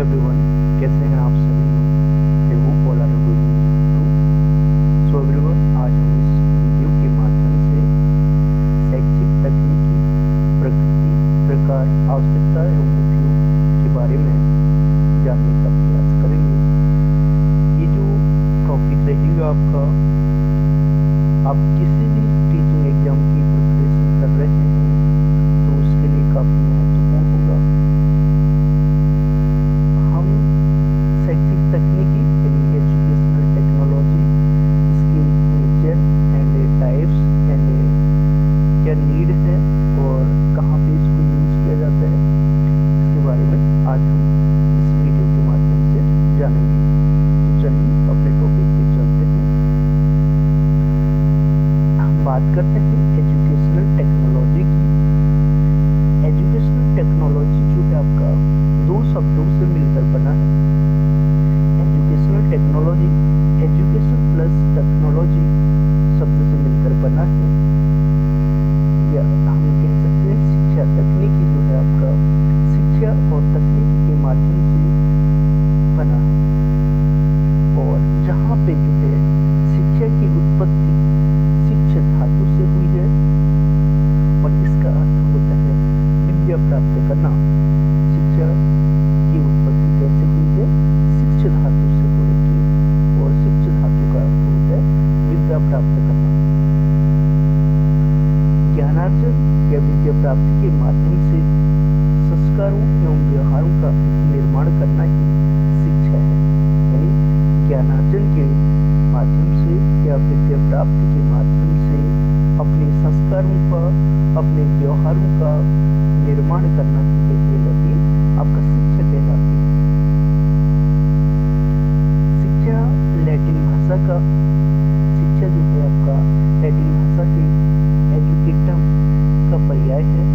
Everyone, कैसे हैं आप सभी लोग। I hope all are doing too. So everyone, आज हम इस वीडियो के माध्यम से शैक्षिक तकनीकी प्रकृति, प्रकार, आवश्यकता एवं उपयोग के बारे में जानने का प्रयास करेंगे। ये जो टॉपिक रहेगा आपका, आप किसी भी टीचिंग एग्जाम की प्रिपरेशन कर रहे हैं तो उसके लिए काफ़ी महत्वपूर्ण होगा। हम शैक्षिक तकनीकी यानी एजुकेशनल टेक्नोलॉजी, इसकी नेचर एंड टाइप्स एंड क्या नीड है और कहाँ पे इसको यूज़ किया जाता है, इसके बारे में आज हम इस वीडियो के माध्यम से जानेंगे। तो चलिए अपने टॉपिक पे चलते हैं। हम बात करते हैं एजुकेशनल टेक्नोलॉजी की। एजुकेशनल टेक्नोलॉजी जो है आपका दो शब्दों से मिलकर बना है। Educational technology education plus technology शब्द से मिलकर बना है, या हम कह सकते हैं शिक्षा तकनीकी जो है आपका शिक्षा और तकनीकी के माध्यम से बना है। और जहाँ पे जो है शिक्षा की उत्पत्ति शिक्षा धातु से हुई है और इसका अर्थ होता है विद्या प्राप्त करना। शिक्षा की उत्पत्ति कैसे हुई है? शिक्षा धातु से हो रही है और शिक्षा धातु का अर्थ होता है विद्या प्राप्त करना। ज्ञानार्जन या विद्या प्राप्ति के माध्यम से संस्कारों एवं व्यवहारों का निर्माण करना ही शिक्षा है। यानी ज्ञानार्जन के माध्यम से या विद्या प्राप्ति के माध्यम से अपने संस्कारों का, अपने व्यवहारों का निर्माण करना ही कहलाती है, आपका शिक्षा कहलाती है। शिक्षा लैटिन भाषा का, शिक्षा जो है आपका लैटिन भाषा के एजुकेटम का पर्याय है,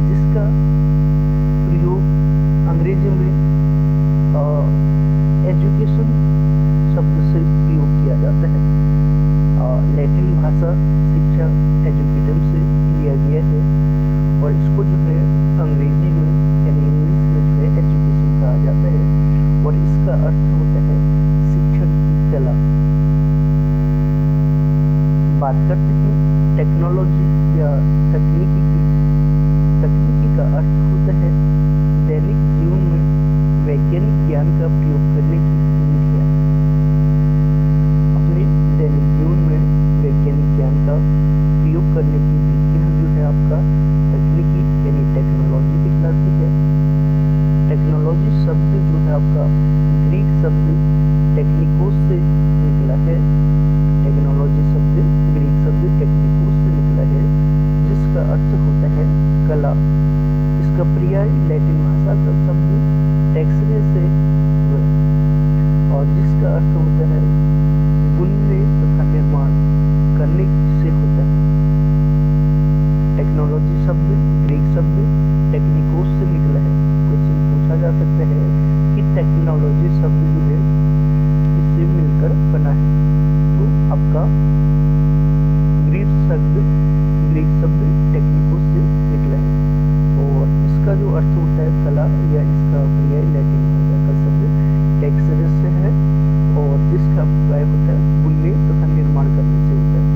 जिसका प्रयोग अंग्रेजी में एजुकेशन शब्द से प्रयोग किया जाता है। लैटिन भाषा शिक्षा एजुकेटम से लिया गया है और इसको जो है अंग्रेजी में यानी इंग्लिश में जो है एजुकेशन कहा जाता है और इसका अर्थ होता है शिक्षण की कला। बात करते हैं टेक्नोलॉजी या तकनीकी की। तकनीकी का अर्थ होता है दैनिक जीवन में वैज्ञानिक ज्ञान का प्रयोग करने की विधियाँ। अपने दैनिक जीवन में वैज्ञानिक ज्ञान का प्रयोग करने की विधियाँ जो है आपका तकनीकी यानी टेक्नोलॉजी कहलाती है। टेक्नोलॉजी शब्द जो है आपका ग्रीक शब्द टेक्निकोस से निकला है। टेक्नोलॉजी शब्द ग्रीक शब्द टेक्निकोस से निकला है, जिसका अर्थ होता है कला। इसका पर्याय लैटिन भाषा का शब्द टेक्सरे से और जिसका अर्थ होता है बुनने तथा निर्माण करने से होता है। टेक्नोलॉजी शब्द ग्रीक शब्द टेक्निकोस से निकला है। क्वेश्चन पूछा जा सकता है कि टेक्नोलॉजी शब्द जो है इससे मिलकर बना है, तो आपका ग्रीक शब्द टेक्निकोस से निकला है और इसका जो अर्थ होता है कला, या इसका पर्याय लैटिन भाषा का शब्द टेक्सरे से है और जिसका पर्याय होता है बुनने तथा निर्माण करने से होता है।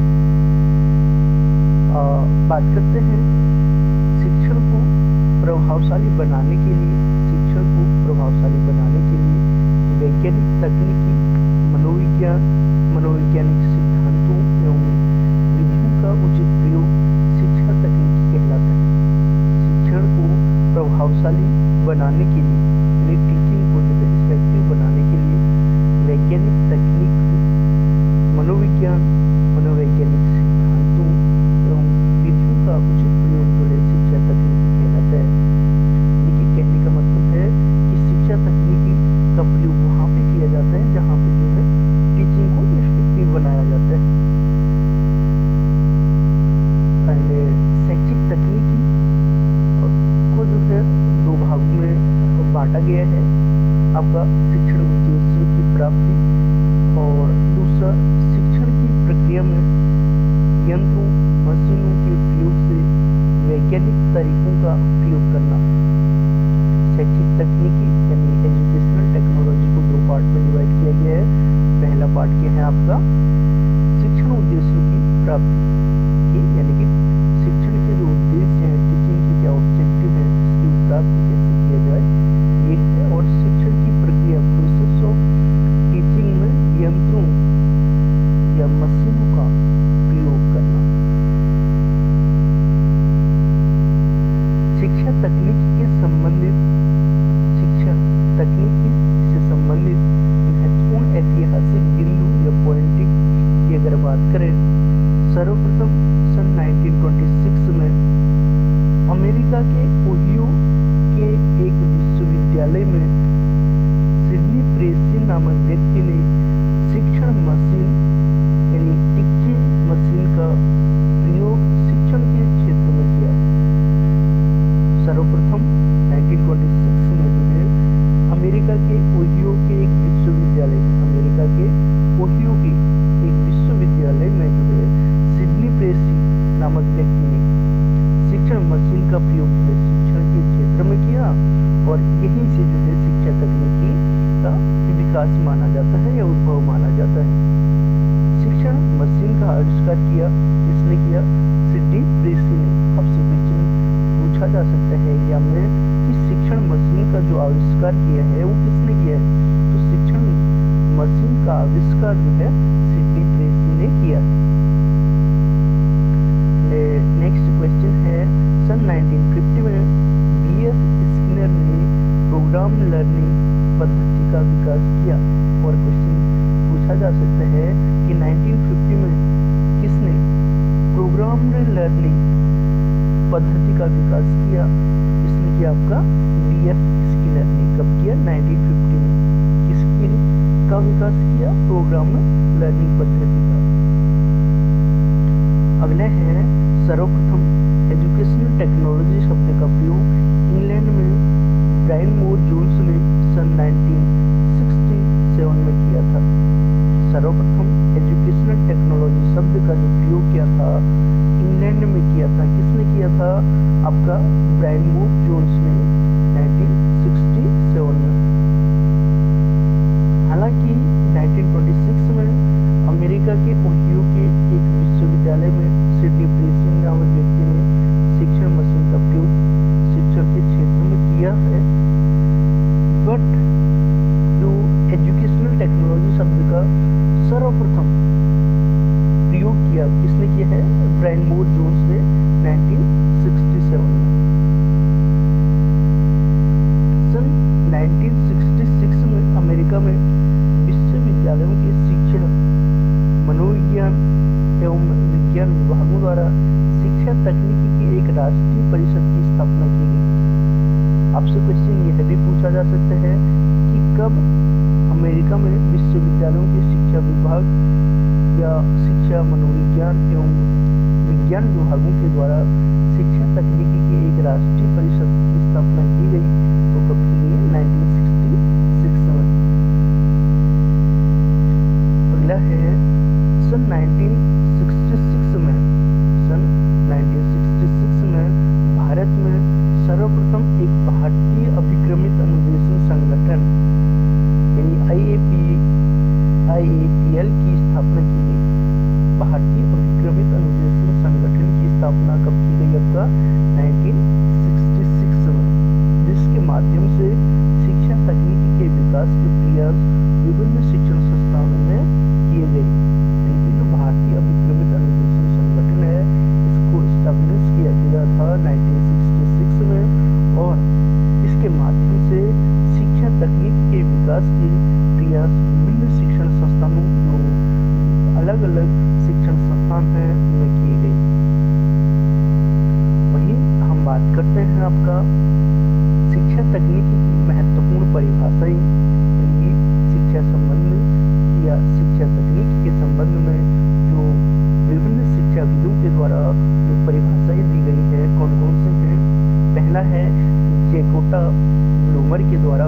बात करते हैं शिक्षण को प्रभावशाली बनाने के लिए। शिक्षण को प्रभावशाली बनाने के लिए वैज्ञानिक तकनीकी, मनोवैज्ञानिक सिद्धांतों एवं विधियों का उचित प्रयोग शिक्षा तकनीकी कहलाता है। शिक्षण को प्रभावशाली बनाने के लिए यानी टीचिंग को जो है इफेक्टिव बनाने के लिए वैज्ञानिक तकनीक, मनोवैज्ञानिक सिद्धांतों एवं विधियों का उचित प्रयोग जो है शिक्षा तकनीकी कहलाता है। देखिए, कहने का मतलब है कि शिक्षा तकनीकी का प्रयोग वहाँ पे किया जाता है जहाँ पे जो है टीचिंग को इफेक्टिव बनाया जाता है। शैक्षिक तकनीकी को जो है दो भागों में बांटा गया है। आपका शिक्षण उद्देश्यों की प्राप्ति और दूसरा शिक्षण की प्रक्रिया में यंत्रों, मशीनों के प्रयोग से वैज्ञानिक तरीकों का प्रयोग करना। शैक्षिक तकनीकी यानी तकनीक के संबंधित शिक्षा तकनीकी से संबंधित महत्वपूर्ण ऐतिहासिक बिंदु या पॉइंटिंग की अगर बात करें, सर्वप्रथम सन 1926 में अमेरिका के ओहियो के एक विश्वविद्यालय में सिडनी प्रेसी नामक व्यक्ति ने शिक्षण मशीन यानी टीचिंग मशीन का प्रयोग शिक्षण के क्षेत्र में किया। सर्वप्रथम 1926 में जो है अमेरिका के ओहियो के एक विश्वविद्यालय में जो है सिडनी प्रेसी नामक व्यक्ति ने शिक्षण मशीन का प्रयोग जो है शिक्षण के क्षेत्र में किया और यहीं से जो है शिक्षा तकनीकी का विकास माना जाता है या उद्भव माना जाता है। शिक्षण मशीन का आविष्कार किया किसने किया? सिडनी प्रेसी ने। आपसे क्वेश्चन पूछा जा सकता है एग्जाम में कि शिक्षण मशीन का जो आविष्कार किया है वो किसने किया है? तो शिक्षण मशीन का आविष्कार जो है सिडनी प्रेसी ने किया है। नेक्स्ट क्वेश्चन है, सन 1950 में B.F. स्किनर ने प्रोग्राम लर्निंग पद्धति का विकास किया। और क्वेश्चन पूछा जा सकता है कि 1950 में किसने प्रोग्राम लर्निंग पद्धति का विकास किया? इसने किया आपका B.F. स्किनर ने। कब किया? 1950 में। किसकी का विकास किया? प्रोग्राम लर्निंग पद्धति का। अगला है, सर्वप्रथम एजुकेशनल टेक्नोलॉजी शब्द का प्रयोग इंग्लैंड में ब्रायन मूर जोन्स ने सन 1967 में किया था। सर्वप्रथम एजुकेशनल टेक्नोलॉजी शब्द का जो प्रयोग किया था इंग्लैंड में किया था। किसने किया था? आपका ब्रायन मूर जोन्स ने 1967 में। हालांकि 1926 में अमेरिका के ओहियो के एक विश्वविद्यालय में सिडनी प्रेसी नामक व्यक्ति ने शिक्षण मशीन का प्रयोग शिक्षण के क्षेत्र में किया है। बट जो एजुकेशनल टेक्नोलॉजी शब्द का सर्वप्रथम प्रयोग किया किसने किया है? ब्रायन मूर जोन्स ने 1967 में। सन 1966 में अमेरिका में विश्वविद्यालयों के शिक्षण मनोविज्ञान एवं विज्ञान विभागों द्वारा शिक्षा तकनीकी की एक राष्ट्रीय परिषद की स्थापना की गई। आपसे क्वेश्चन यह भी पूछा जा सकता है कि कब अमेरिका में विश्वविद्यालयों के शिक्षा विभाग या शिक्षा मनोविज्ञान एवं विज्ञान विभागों के द्वारा शिक्षा तकनीकी की एक राष्ट्रीय परिषद की स्थापना की गई? तो कब की गई? 1966 में। अगला है, सन 1966 में भारत में सर्वप्रथम एक भारतीय अभिक्रमित अनुदेशन संगठन यानी IAPL की स्थापना की गई। भारतीय अभिक्रमित अनुदेशन संगठन की स्थापना कब की गई? आपका 1966 में, जिसके माध्यम से शिक्षा तकनीकी के विकास के प्रयास विभिन्न शिक्षण संस्थानों में किए गए। जो भारतीय अभिक्रमित अनुदेशन संगठन है इसको एस्टैब्लिश किया गया था 1966 में और इसके माध्यम से शिक्षा तकनीकी के विकास के प्रयास विभिन्न शिक्षण संस्थानों जो अलग अलग शिक्षण संस्थान हैं उनमें किए गए। वहीं हम बात करते हैं आपका शिक्षा तकनीकी की महत्वपूर्ण परिभाषाएं यानी शिक्षा संबंध या शिक्षा तकनीकी के संबंध में जो विभिन्न शिक्षाविदों के द्वारा जो परिभाषाएं दी गई है कौन कौन से हैं? पहला है जैकोटा ब्लूमर के द्वारा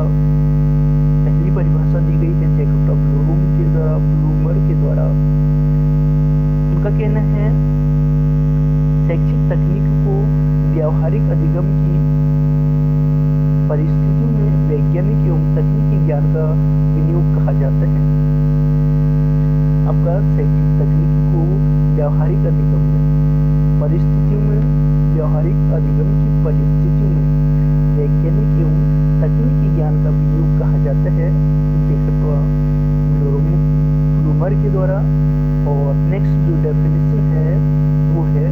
पहली परिभाषा दी गई है। जैकोटा ब्लूमर के द्वारा उनका कहना है शैक्षिक तकनीक को व्यावहारिक अधिगम की परिस्थितियों में वैज्ञानिक एवं तकनीकी ज्ञान का विनियोग कहा जाता है। आपका शैक्षिक तकनीक को व्यावहारिक अधिगम में परिस्थितियों में व्यावहारिक अधिगम की परिस्थितियों में वैज्ञानिक एवं तकनीकी ज्ञान का विनियोग कहा जाता है ब्लूमर के द्वारा। और नेक्स्ट जो डेफिनेशन है वो है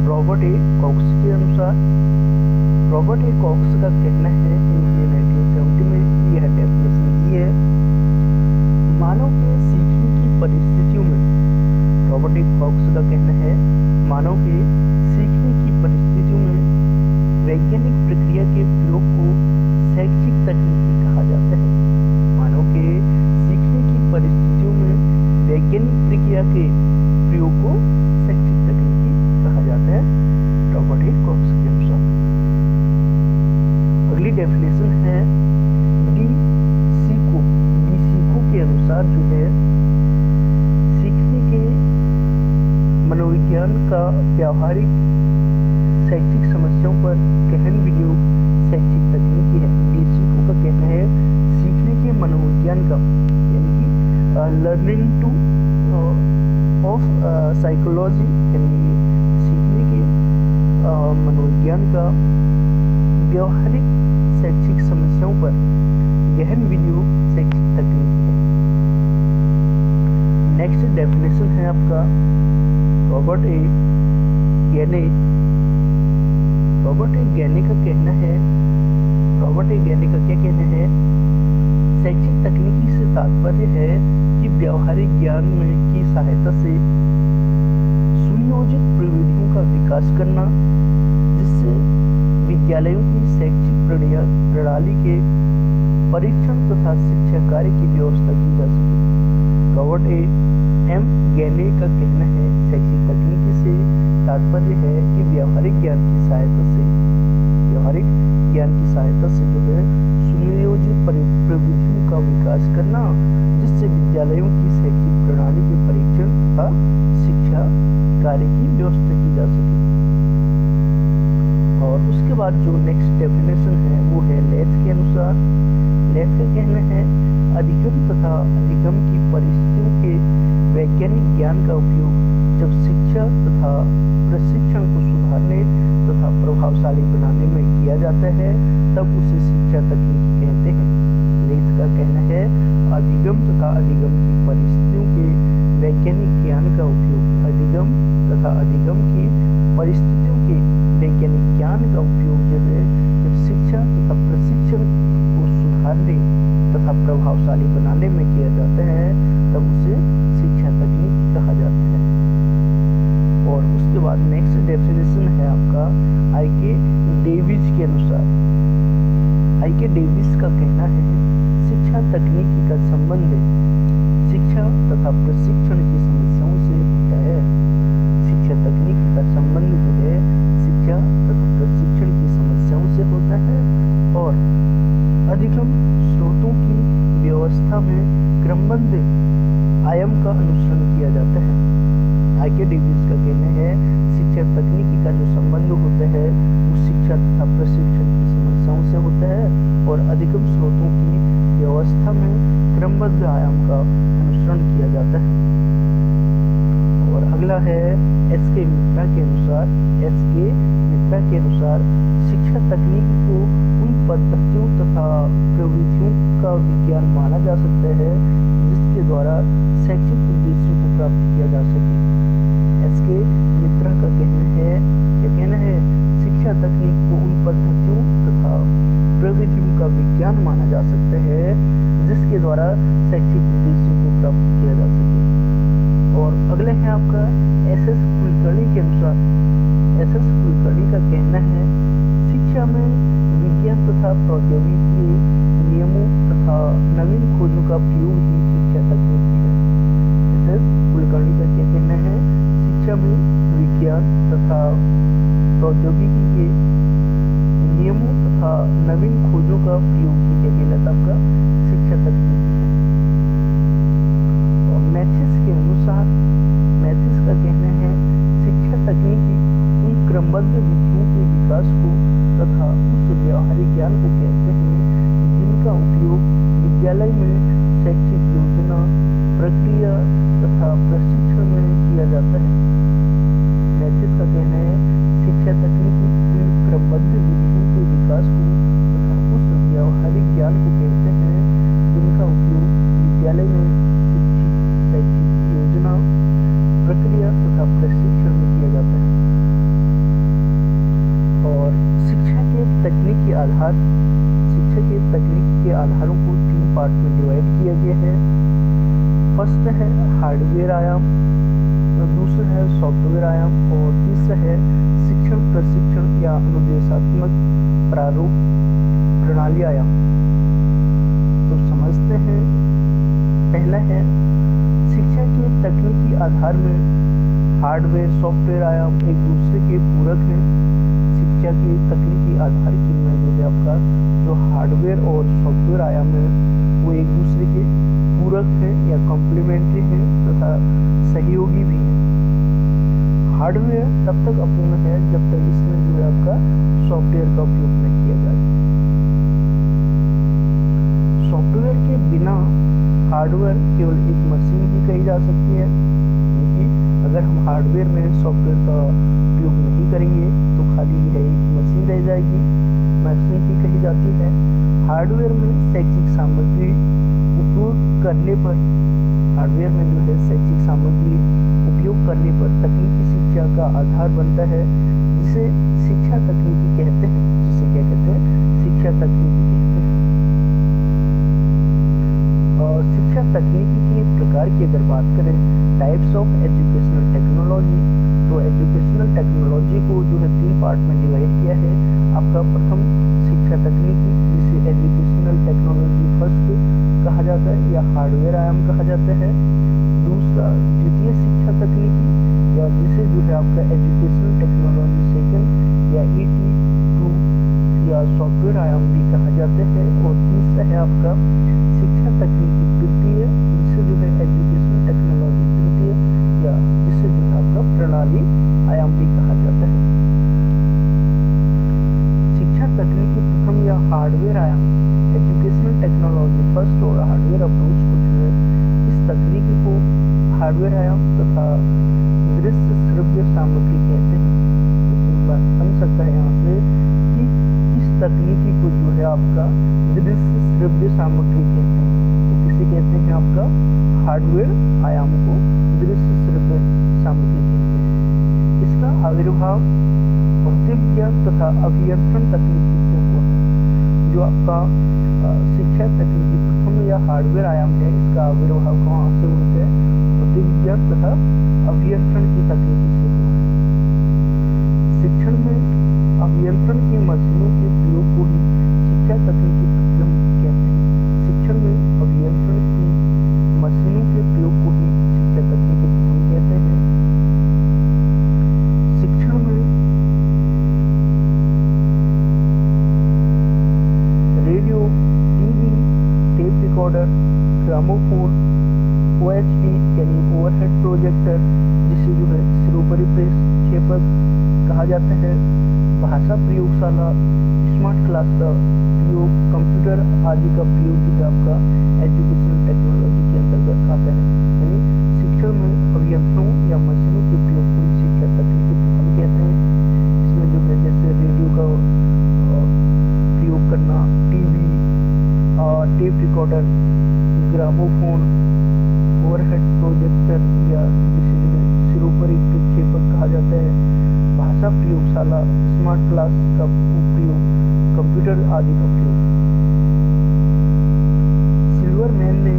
रॉबर्ट ए कॉक्स के अनुसार रॉबर्ट ए कॉक्स का कहना है इन्होंने 1970 में यह डेफिनेशन दी है, मानव के सीखने की परिस्थितियों में। रॉबर्ट ए कॉक्स का कहना है मानव के सीखने की परिस्थितियों में वैज्ञानिक प्रक्रिया के प्रयोग को शैक्षिक तकनीकी कहा जाता है। मानव के सीखने की परिस्थितियों में वैज्ञानिक प्रक्रिया के प्रयोग को शैक्षिक तकनीकी कहा जाता है, रॉबर्ट ए कॉक्स के अनुसार। अगली डेफिनेशन है डी सीको के अनुसार जो है सीखने के मनोविज्ञान का व्यावहारिक शैक्षिक समस्याओं पर गहन विनियोग शैक्षिक तकनीकी है। डी सीको का कहना है सीखने के मनोविज्ञान का यानी कि लर्निंग टू ऑफ साइकोलॉजी यानी सीखने के मनोविज्ञान का व्यावहारिक शैक्षिक समस्याओं पर गहन विनियोग शैक्षिक तकनीकी है। नेक्स्ट डेफिनेशन है आपका रॉबर्ट ए गैने का कहना है, रॉबर्ट ए गैने का क्या कहना है, शैक्षिक तकनीकी से तात्पर्य है कि व्यावहारिक ज्ञान में की सहायता से सुनियोजित प्रविधियों का विकास करना जिससे विद्यालयों की शैक्षिक प्रणाली के परीक्षण तथा शिक्षा कार्य की व्यवस्था की जा सके। रॉबर्ट ए एम गैने का कहना है शैक्षिक तकनीकी से तात्पर्य है कि व्यावहारिक ज्ञान की सहायता से जो है सुनियोजित प्रविधियों का विकास करना जिससे विद्यालयों की शैक्षिक प्रणाली के परीक्षण तथा शिक्षा कार्य की व्यवस्था की जा सके। और उसके बाद जो नेक्स्ट डेफिनेशन है वो है लेथ के अनुसार। लेथ का कहना है अधिगम तथा अधिगम की परिस्थितियों के वैज्ञानिक ज्ञान का उपयोग जब शिक्षा तथा प्रशिक्षण को सुधारने तथा प्रभावशाली बनाने में किया जाता है तब उसे शिक्षा तकनीकी कहते हैं। लेथ का कहना है अधिगम तथा अधिगम की परिस्थितियों के वैज्ञानिक ज्ञान का उपयोग अधिगम तथा अधिगम की परिस्थितियों के वैज्ञानिक ज्ञान का उपयोग जो है जब शिक्षा तथा प्रशिक्षण को सुधारने तथा प्रभावशाली बनाने में किया जाता है तब उसे शिक्षा तकनीक कहा जाता है। और उसके बाद नेक्स्ट डेफिनेशन है आपका आईके डेविस के अनुसार। आईके डेविस का कहना है शिक्षा तकनीकी का संबंध शिक्षा तथा प्रशिक्षण की समस्याओं से होता है। शिक्षा तकनीकी का संबंध जो है शिक्षा तथा प्रशिक्षण की समस्याओं से होता है और अधिगम स्रोतों की व्यवस्था में क्रमबद्ध आयाम का अनुसरण किया जाता है। आईके डेविस का कहना है शिक्षा तकनीकी का जो संबंध होता है वो शिक्षा तथा प्रशिक्षण की समस्याओं से होता है और अधिगम स्रोतों की व्यवस्था में क्रमबद्ध आयाम का अनुसरण किया जाता है। और अगला है एस.के. मित्रा के अनुसार। एस.के. मित्रा के अनुसार शिक्षा तकनीकी को उन पद्धतियों तथा प्रविधियों का विज्ञान माना जा सकता है जिसके द्वारा शैक्षिक उद्देश्यों को प्राप्त किया जा सके। एस.के. मित्रा का कहना है शिक्षा तकनीक को उन पद्धतियों तथा प्रविधियों का विज्ञान माना जा सकता है जिसके द्वारा शैक्षिक उद्देश्यों को प्राप्त किया जा सके। और अगले हैं आपका एस.एस. कुलकर्णी के अनुसार। एस.एस. कुलकर्णी का कहना है शिक्षा में विज्ञान तथा प्रौद्योगिकी के नियमों तथा नवीन खोजों का प्रयोग ही शिक्षा तकनीकी है। एस.एस. कुलकर्णी का क्या कहना है शिक्षा में विज्ञान तथा प्रौद्योगिकी के नियमों तथा नवीन खोजों का प्रयोग ही क्या कहलाता आपका शिक्षा तकनीकी है। और मैथिस के अनुसार मैथिस का कहना है शिक्षा तकनीकी उन क्रमबद्ध विधियों के विकास को तथा उस व्यवहारिक ज्ञान को कहते हैं जिनका उपयोग विद्यालय में शैक्षिक योजना प्रक्रिया तथा प्रशिक्षण में किया जाता है। मैथिस का कहना है शिक्षा तकनीकी उन क्रमबद्ध विधियों के विकास को तथा उस व्यवहारिक ज्ञान को कहते हैं जिनका उपयोग विद्यालय में शैक्षिक योजना प्रक्रिया तथा प्रशिक्षण में किया जाता है। और शिक्षा के आधार शिक्षा के तकनीकी के आधारों को 3 पार्ट में डिवाइड किया गया है। फर्स्ट है हार्डवेयर आयाम, दूसरा है सॉफ्टवेयर आयाम और तीसरा है शिक्षण प्रशिक्षण या अनुदेशात्मक प्रारूप प्रणाली आयाम। तो समझते हैं। पहला है शिक्षा के तकनीकी आधार में हार्डवेयर सॉफ्टवेयर आयाम एक दूसरे के पूरक हैं। शिक्षा के तकनीकी आधार की में जो है आपका जो हार्डवेयर और सॉफ्टवेयर आयाम है वो एक दूसरे के पूरक हैं या कॉम्प्लीमेंट्री हैं तथा सहयोगी भी हैं। हार्डवेयर तब तक अपूर्ण है जब तक इसमें जो है आपका सॉफ्टवेयर का उपयोग न किया जाए। सॉफ्टवेयर के बिना हार्डवेयर केवल एक मशीन ही कही जा सकती है, क्योंकि अगर हम हार्डवेयर में सॉफ्टवेयर का उपयोग नहीं करेंगे तो खाली यह एक मशीन रह जाएगी, मशीन ही कही जाती है। हार्डवेयर में शैक्षिक सामग्री उपयोग करने पर हार्डवेयर में जो है शैक्षिक सामग्री उपयोग करने पर तकनीकी शिक्षा का आधार बनता है, जिसे शिक्षा तकनीकी कहते हैं। जिसे क्या कहते हैं? शिक्षा तकनीकी कहते हैं। और शिक्षा तकनीकी के प्रकार की अगर बात करें, टाइप्स ऑफ एजुकेशनल टेक्नोलॉजी, तो एजुकेशनल टेक्नोलॉजी को जो है 3 पार्ट में डिवाइड किया है। आपका प्रथम शिक्षा तकनीकी, जिसे एजुकेशनल टेक्नोलॉजी फर्स्ट कहा जाता है या हार्डवेयर आयाम कहा जाता है। दूसरा द्वितीय शिक्षा तकनीकी या जिसे जो है आपका एजुकेशनल टेक्नोलॉजी सेकंड या ET2 या सॉफ्टवेयर आयाम भी कहा जाता है। और तीसरा है आपका शिक्षा तकनीकी तृतीय, जिसे जो है एजुकेशनल टेक्नोलॉजी तृतीय या जिसे जो है आपका प्रणाली आयाम भी कहा जाता है। शिक्षा तकनीकी प्रथम या हार्डवेयर आयाम एजुकेशनल टेक्नोलॉजी फर्स्ट और हार्डवेयर अप्रोच को जो है इस तकनीकी को हार्डवेयर आयाम तथा दृश्य श्रव्य सामग्री कहते हैं। बात समझ सकता है यहाँ से कि इस तकनीकी को जो है आपका दृश्य श्रव्य सामग्री कहते हैं। तो किसे कहते हैं? आपका हार्डवेयर आयाम को दृश्य श्रव्य सामग्री कहते हैं। इसका आविर्भाव भौतिक विज्ञान तथा अभियंत्रण तकनीकी से हुआ है। जो आपका शिक्षा तकनीकी प्रथम या हार्डवेयर आयाम है, इसका आविर्भाव कहाँ से हुआ है? भौतिक विज्ञान तथा अभियंत्रण की तकनीकी से हुआ है। शिक्षण में अभियंत्रण की मशीनों के प्रयोग को ही शिक्षा तकनीकी प्रथम कहते हैं। शिक्षण में अभियंत्रण की मशीनों के प्रयोग को ही शिक्षा तकनीकी प्रथम कहते हैं। शिक्षण में radio, TV, tape recorder, gramophone, OHP यानी ओवरहेड प्रोजेक्टर, जिसे जो है सिरोपरी प्रक्षेपक कहा जाता है, भाषा प्रयोगशाला, स्मार्ट क्लास का प्रयोग, कंप्यूटर आदि का प्रयोग जो है आपका एजुकेशनल टेक्नोलॉजी के अंतर्गत आता है। यानी शिक्षण में अभियंत्रणों या मशीनों के प्रयोग को शिक्षा तकनीकी प्रथम कहते हैं। इसमें जो है जैसे रेडियो का प्रयोग करना, TV, tape recorder, gramophone, overhead projector या जिसे जो है सिरोपरी प्रक्षेपक कहा जाता है, भाषा प्रयोगशाला, स्मार्ट क्लास का उपयोग, कंप्यूटर आदि का प्रयोग। सिल्वरमैन ने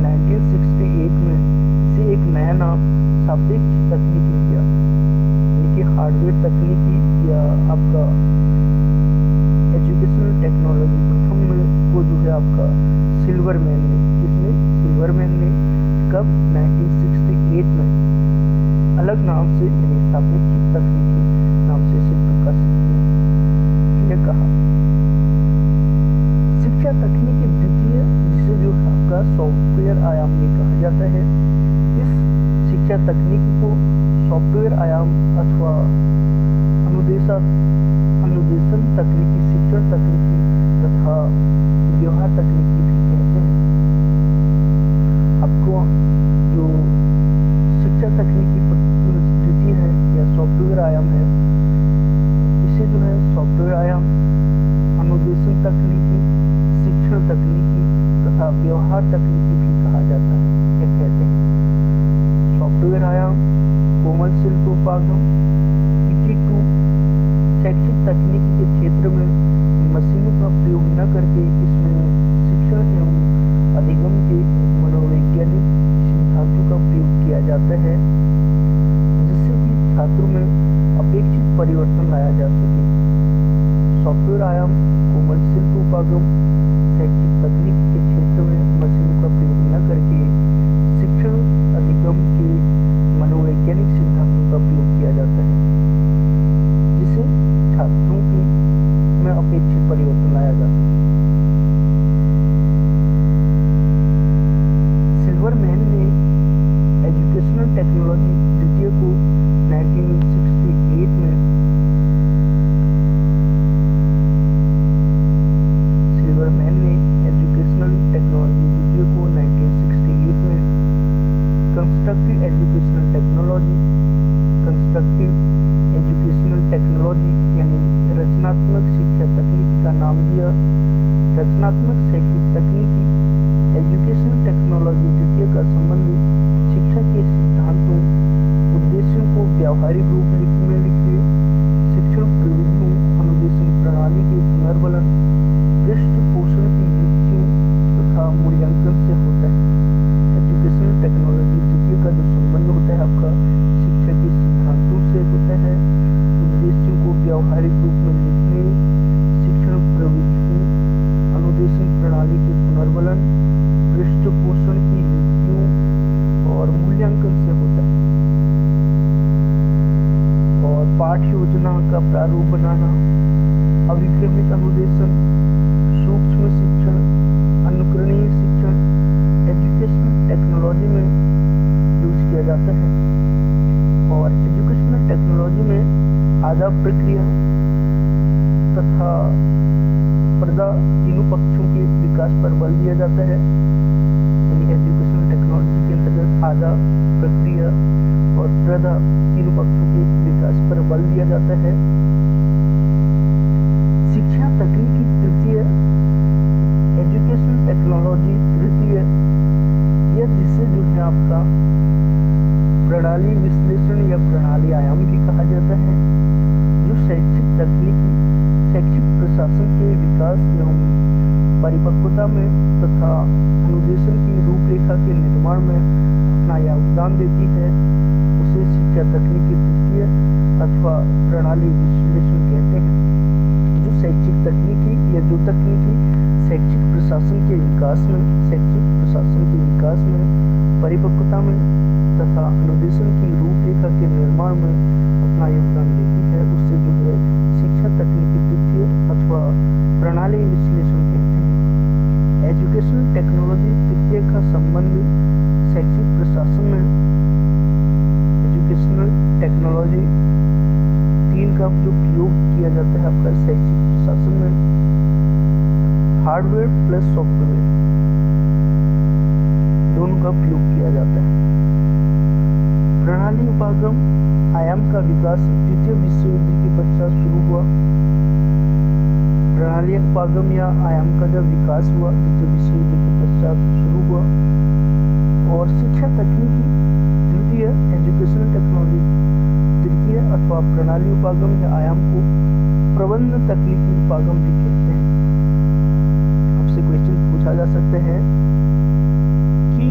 1968 में इसे एक नया नाम सापेक्ष तकनीकी दिया, यानी कि हार्डवेयर तकनीकी या आपका एजुकेशनल टेक्नोलॉजी प्रथम में को जो है आपका सिल्वरमैन ने, किसने? सिल्वरमैन ने कब? 1968 में अलग नाम से यानी सापेक्षिक तकनीकी नाम से इसे प्रकाशित किया। यह कहा शिक्षा तकनीकी द्वितीय, जिसे जो आपका सॉफ्टवेयर आयाम भी कहा जाता है। इस शिक्षा तकनीकी को सॉफ्टवेयर आयाम अथवा अनुदेशन तकनीकी, शिक्षण तकनीकी तथा व्यवहार तकनीकी भी कहते हैं। आपको जो शिक्षा तकनीकी द्वितीय है या सॉफ्टवेयर आयाम है, इसे जो है सॉफ्टवेयर आयाम, अनुदेशन तकनीकी, शिक्षण तकनीकी तथा व्यवहार तकनीकी भी कहा जाता है। क्या कहते हैं? सॉफ्टवेयर आयाम कोमल शिल्प उपागम, ET2 शैक्षिक तकनीकी के क्षेत्र में मशीनों न करके इसमें शिक्षण एवं अधिगम के मनोवैज्ञानिक सिद्धांतों का प्रयोग किया जाता है, जिससे कि छात्रों में अपेक्षित परिवर्तन लाया जा सके। सॉफ्टवेयर आयाम कोमल शिल्प उपागम शैक्षिक तकनीक के क्षेत्र में मशीनों का प्रयोग न करके शिक्षण अधिगम के मनोवैज्ञानिक सिद्धांतों का प्रयोग किया जाता है, जिससे छात्रों की में अपेक्षित परिवर्तन लाया जा सके। सिल्वरमैन ने एजुकेशनल टेक्नोलॉजी द्वितीय को 1968 में कंस्ट्रक्टिव एजुकेशनल टेक्नोलॉजी यानी रचनात्मक शिक्षा तकनीकी का नाम दिया। रचनात्मक शैक्षिक तकनीकी एजुकेशनल टेक्नोलॉजी द्वितीय का संबंध शिक्षा के सिद्धांतों उद्देश्यों को व्यावहारिक रूप में लिखे शिक्षण प्रविधियों अनुदेशन प्रणाली के पुनर्बलन पृष्ठपोषण की युक्तियों तथा मूल्यांकन से होता है। एजुकेशनल टेक्नोलॉजी द्वितीय का जो संबंध होता है आपका शिक्षा के सिद्धांतों से होता है, उद्देश्यों को व्यावहारिक रूप में लिखने शिक्षण प्रविधियों अनुदेशन प्रणाली के पुनर्बलन पृष्ठपोषण की युक्तियों और मूल्यांकन से होता है। और पाठ्य योजना का प्रारूप बनाना, अभिक्रमिक अनुदेशन, सूक्ष्म शिक्षण, अनुकरणीय शिक्षण एजुकेशनल टेक्नोलॉजी में यूज किया जाता है। और एजुकेशनल टेक्नोलॉजी में आदाब प्रक्रिया तथा प्रदा तीनों पक्षों के विकास पर बल दिया जाता है। यानी एजुकेशनल टेक्नोलॉजी के अंतर्गत आदाब प्रक्रिया और प्रदा तीनों पक्षों के विकास पर बल दिया जाता है। शिक्षा तकनीकी तृतीय एजुकेशनल टेक्नोलॉजी तृतीय जिसे जो है आपका प्रणाली विश्लेषण या प्रणाली आयाम भी कहा जाता है, जो शैक्षिक तकनीकी शैक्षिक प्रशासन के विकास एवं परिपक्वता में तथा अनुदेशन की रूपरेखा के निर्माण में अपना योगदान देती है, उसे शिक्षा तकनीकी तृतीय अथवा प्रणाली विश्लेषण कहते हैं। जो शैक्षिक तकनीकी या जो तकनीकी शैक्षिक प्रशासन के विकास में परिपक्वता में तथा अनुदेशन की रूपरेखा के निर्माण में अपना योगदान देती है, उससे जो है शिक्षा तकनीकी तृतीय अथवा प्रणाली विश्लेषण कहते हैं। एजुकेशनल टेक्नोलॉजी तृतीय का संबंध शैक्षिक प्रशासन में एजुकेशनल टेक्नोलॉजी 3 का जो प्रयोग किया जाता है आपका शैक्षिक प्रशासन में हार्डवेयर प्लस सॉफ्टवेयर दोनों का प्रयोग किया जाता है। प्रणाली उपागम आयाम का विकास द्वितीय विश्व युद्ध के पश्चात शुरू हुआ। प्रणाली उपागम या आयाम का जब विकास हुआ द्वितीय विश्व युद्ध के पश्चात शुरू हुआ। और शिक्षा तकनीकी तृतीय एजुकेशनल टेक्नोलॉजी तृतीय अथवा प्रणाली उपागम या आयाम को प्रबंध तकनीकी उपागम भी कहते हैं। आपसे क्वेश्चन पूछा जा सकता है कि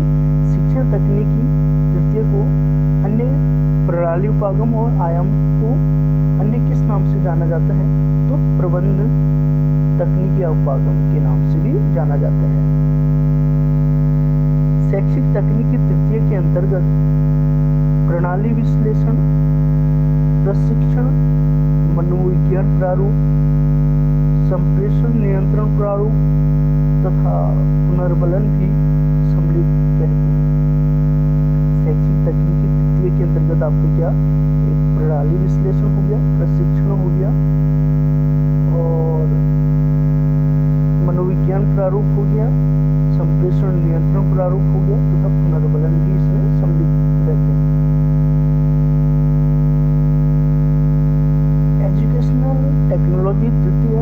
शिक्षा तकनीकी तृतीय को अन्य प्रणाली उपागम और आयाम को अन्य किस नाम से जाना जाता है? तो प्रबंध तकनीकी उपागम के नाम से भी जाना जाता है। शैक्षिक तकनीकी तृतीय के अंतर्गत प्रणाली विश्लेषण, प्रशिक्षण, मनोविज्ञान प्रारूप, संप्रेषण नियंत्रण प्रारूप तथा पुनर्बलन भी सम्मिलित रहते हैं। शैक्षिक तकनीकी तृतीय के अंतर्गत आपको क्या एक प्रणाली विश्लेषण हो गया, प्रशिक्षण हो गया और मनोविज्ञान प्रारूप हो गया, संप्रेषण नियंत्रण प्रारूप हो गया तथा पुनर्बलन भी इसमें सम्मिलित रहते हैं। एजुकेशनल टेक्नोलॉजी तृतीय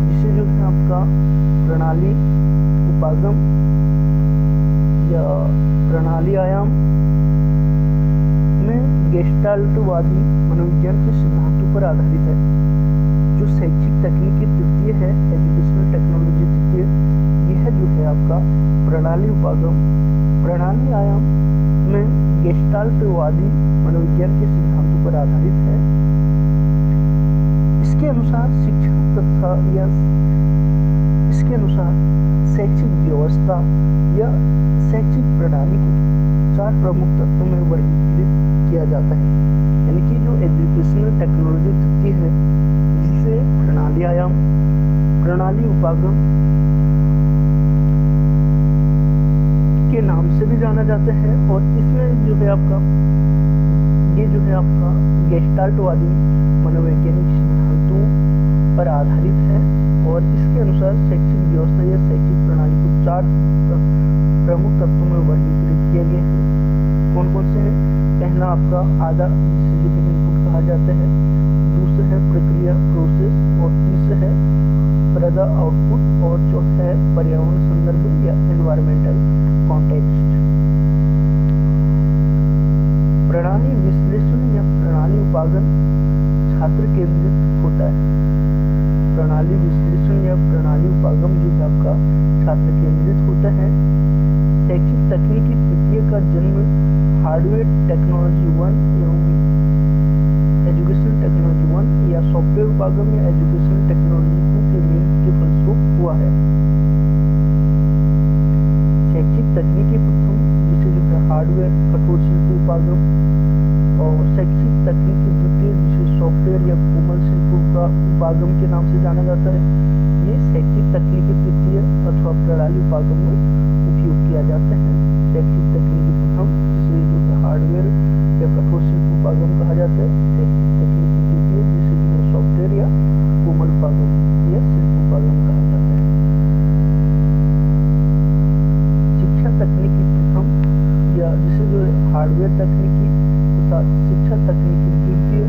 जिसे जो है आपका प्रणाली उपागम या प्रणाली आयाम में गेस्टाल्टवादी मनोविज्ञान के सिद्धांतों पर आधारित है। जो शैक्षिक तकनीकी तृतीय है एजुकेशनल प्रणाली उपागम। प्रणाली आयाम में गेस्टाल्टवादी मनोविज्ञान के सिद्धांतों पर आधारित है। इसके अनुसार शिक्षा तथा या इसके अनुसार शैक्षिक व्यवस्था या शैक्षिक प्रणाली को 4 प्रमुख तत्वों में वर्गीकृत किया जाता है। यानी कि जो एजुकेशनल टेक्नोलॉजी होती है जिसे प्रणाली आयाम, प्रणाली उपागम के नाम से भी जाना जाता है। और इसमें जो है आपका गेस्टाल्टवादी मनोवैज्ञानिक सिद्धांतों पर आधारित है। और इसके अनुसार शैक्षिक व्यवस्था या शैक्षिक प्रणाली को 4 प्रमुख तत्वों में वर्गीकृत किया गया है। कौन कौन से हैं? पहला आपका आधा, जिसे जो है इनपुट कहा जाता है। दूसरा है प्रक्रिया प्रोसेस, और तीसरा है प्रदा आउटपुट, और चौथा है पर्यावरण संदर्भ या एनवायरमेंटल कॉन्टेक्स्ट। प्रणाली विश्लेषण या प्रणाली उपागम छात्र केंद्रित होता है। प्रणाली विश्लेषण या प्रणाली उपागम जो है आपका छात्र केंद्रित होता है। शैक्षिक तकनीकी तृतीय का जन्म हार्डवेयर टेक्नोलॉजी 1 एवं एजुकेशनल टेक्नोलॉजी 1 या सॉफ्टवेयर उपागम या एजुकेशनल टेक्नोलॉजी 2 के मेल के फलस्वरूप हुआ है। शैक्षिक तकनीकी प्रथम जिसे जो है हार्डवेयर कठोर शिल्प उपागम, और शैक्षिक तकनीकी द्वितीय जिसे सॉफ्टवेयर या कोमल शिल्प का उपागम के नाम से जाना जाता है। ये शैक्षिक तकनीकी तृतीय अथवा प्रणाली उपागम में उपयोग किया जाता है। शैक्षिक तकनीकी प्रथम जिसे जो है हार्डवेयर या कठोर शिल्प उपागम कहा जाता है। शैक्षिक तकनीकी द्वितीय जिसे जो है सॉफ्टवेयर या कोमल उपागम या शिल्प उपागम कहा जाता है। शिक्षा तकनीकी प्रथम या जिसे जो है हार्डवेयर तकनीकी तथा शिक्षा तकनीकी द्वितीय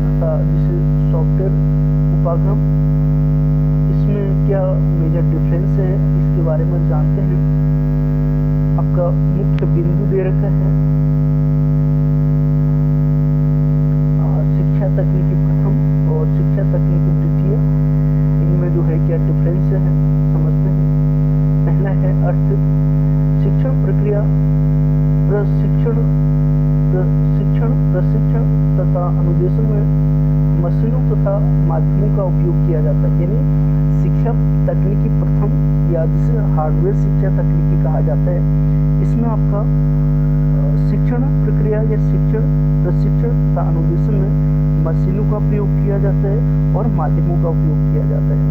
तथा जिसे सॉफ्टवेयर उपागम, इसमें क्या मेजर डिफरेंस है इसके बारे में जानते हैं। आपका मुख्य बिंदु दे रखा है शिक्षा तकनीकी प्रथम और शिक्षा तकनीकी द्वितीय, इनमें जो है क्या डिफरेंस है समझते हैं। पहला है अर्थ। शिक्षण प्रक्रिया प्रशिक्षण तथा अनुदेशन में मशीनों तथा माध्यमों का उपयोग किया जाता है। यानी शिक्षा तकनीकी प्रथम या जिसे हार्डवेयर शिक्षा तकनीकी कहा जाता है, इसमें आपका शिक्षण प्रक्रिया या प्रशिक्षण तथा अनुदेशन में मशीनों का उपयोग किया जाता है और माध्यमों का उपयोग किया जाता है।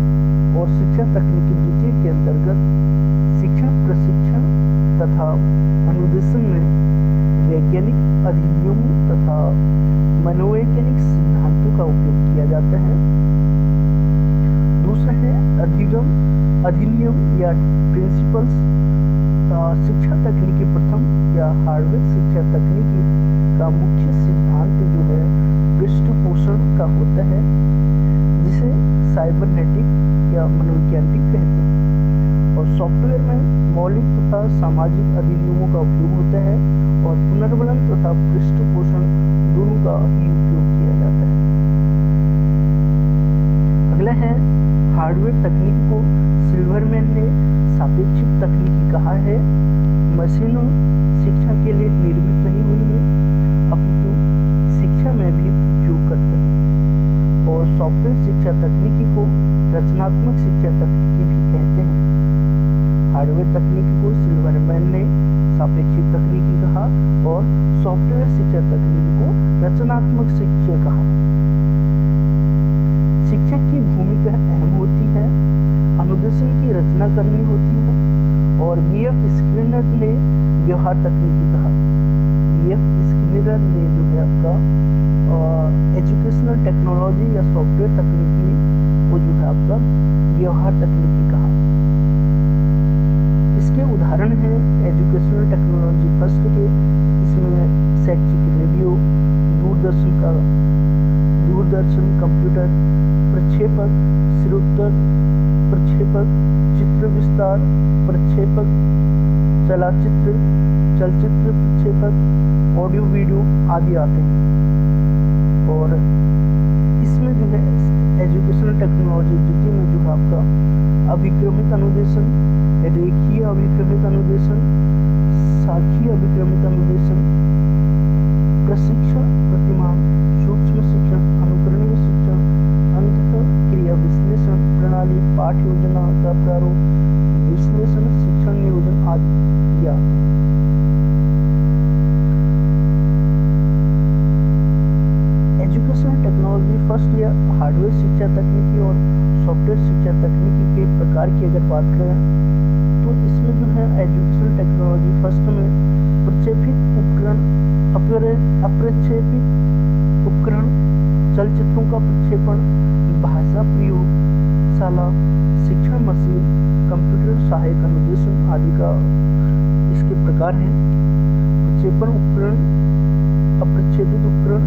और शिक्षा तकनीकी द्वितीय के अंतर्गत शिक्षण प्रशिक्षण तथा अनुदेशन में वैज्ञानिक अधिनियमों तथा मनोवैज्ञानिक सिद्धांतों का उपयोग किया जाता है। दूसरा है अधिनियम या प्रिंसिपल्स। शिक्षा तकनीकी प्रथम या हार्डवेयर शिक्षा तकनीकी का मुख्य सिद्धांत जो है पृष्ठपोषण का होता है, जिसे साइबरनेटिक या मनोवैज्ञानिक कहते हैं। और सॉफ्टवेयर में मौलिक तथा सामाजिक अधिनियमों का उपयोग होता है और पुनर्बलन तथा पृष्ठपोषण दोनों का ही उपयोग किया जाता है। अगला है हार्डवेयर तकनीक को सिल्वरमैन ने सापेक्षिक तकनीकी कहा है। मशीनों शिक्षा के लिए निर्मित नहीं हुई है, अपितु शिक्षा में भी उपयोग करते हैं। और सॉफ्टवेयर शिक्षा तकनीकी को रचनात्मक शिक्षा तकनीकी भी कहते हैं। हार्डवेयर तकनीकी को सिल्वरमैन ने सापेक्षिक तकनीकी कहा और सॉफ्टवेयर शिक्षा तकनीकी को रचनात्मक शिक्षा कहा। शिक्षा की भूमिका अहम होती है, अनुदेशन की रचना करनी होती है। और B.F. स्किनर ने व्यवहार तकनीकी कहा। B.F. स्किनर ने जो है आपका एजुकेशनल टेक्नोलॉजी या सॉफ्टवेयर तकनीकी को जो है आपका व्यवहार तकनीकी कहा। इसके उदाहरण हैं एजुकेशनल टेक्नोलॉजी फर्स्ट के, इसमें शैक्षिक रेडियो, दूरदर्शन कंप्यूटर, प्रक्षेपक, श्रोतर प्रक्षेपक, चित्र विस्तार प्रक्षेपक, चलचित्र प्रक्षेपक, ऑडियो वीडियो आदि आते हैं। और इसमें जो है एजुकेशनल टेक्नोलॉजी द्वितीय में जो है आपका अभिक्रमिक अनुदेशन, रेखीय अभिक्रमिक अनुदेशन, साखी अभिक्रमिक अनुदेशन, प्रशिक्षण प्रतिमान, सूक्ष्म शिक्षण, अनुकरणीय शिक्षण, अंततः क्रिया विश्लेषण प्रणाली, पाठ योजना का प्रारूप, विश्लेषण, शिक्षण नियोजन आदि आते हैं। एजुकेशनल टेक्नोलॉजी फर्स्ट या हार्डवेयर शिक्षा तकनीकी और सॉफ्टवेयर शिक्षा तकनीकी के प्रकार की अगर बात करें तो इसमें जो है एजुकेशनल टेक्नोलॉजी फर्स्ट में प्रक्षेपित उपकरण, अप्रक्षेपित उपकरण, चलचित्रों का प्रक्षेपण, भाषा प्रयोगशाला, शिक्षण मशीन, कंप्यूटर सहायक अनुदेशन आदि का इसके प्रकार हैं। प्रक्षेपण उपकरण, अप्रक्षेपित उपकरण,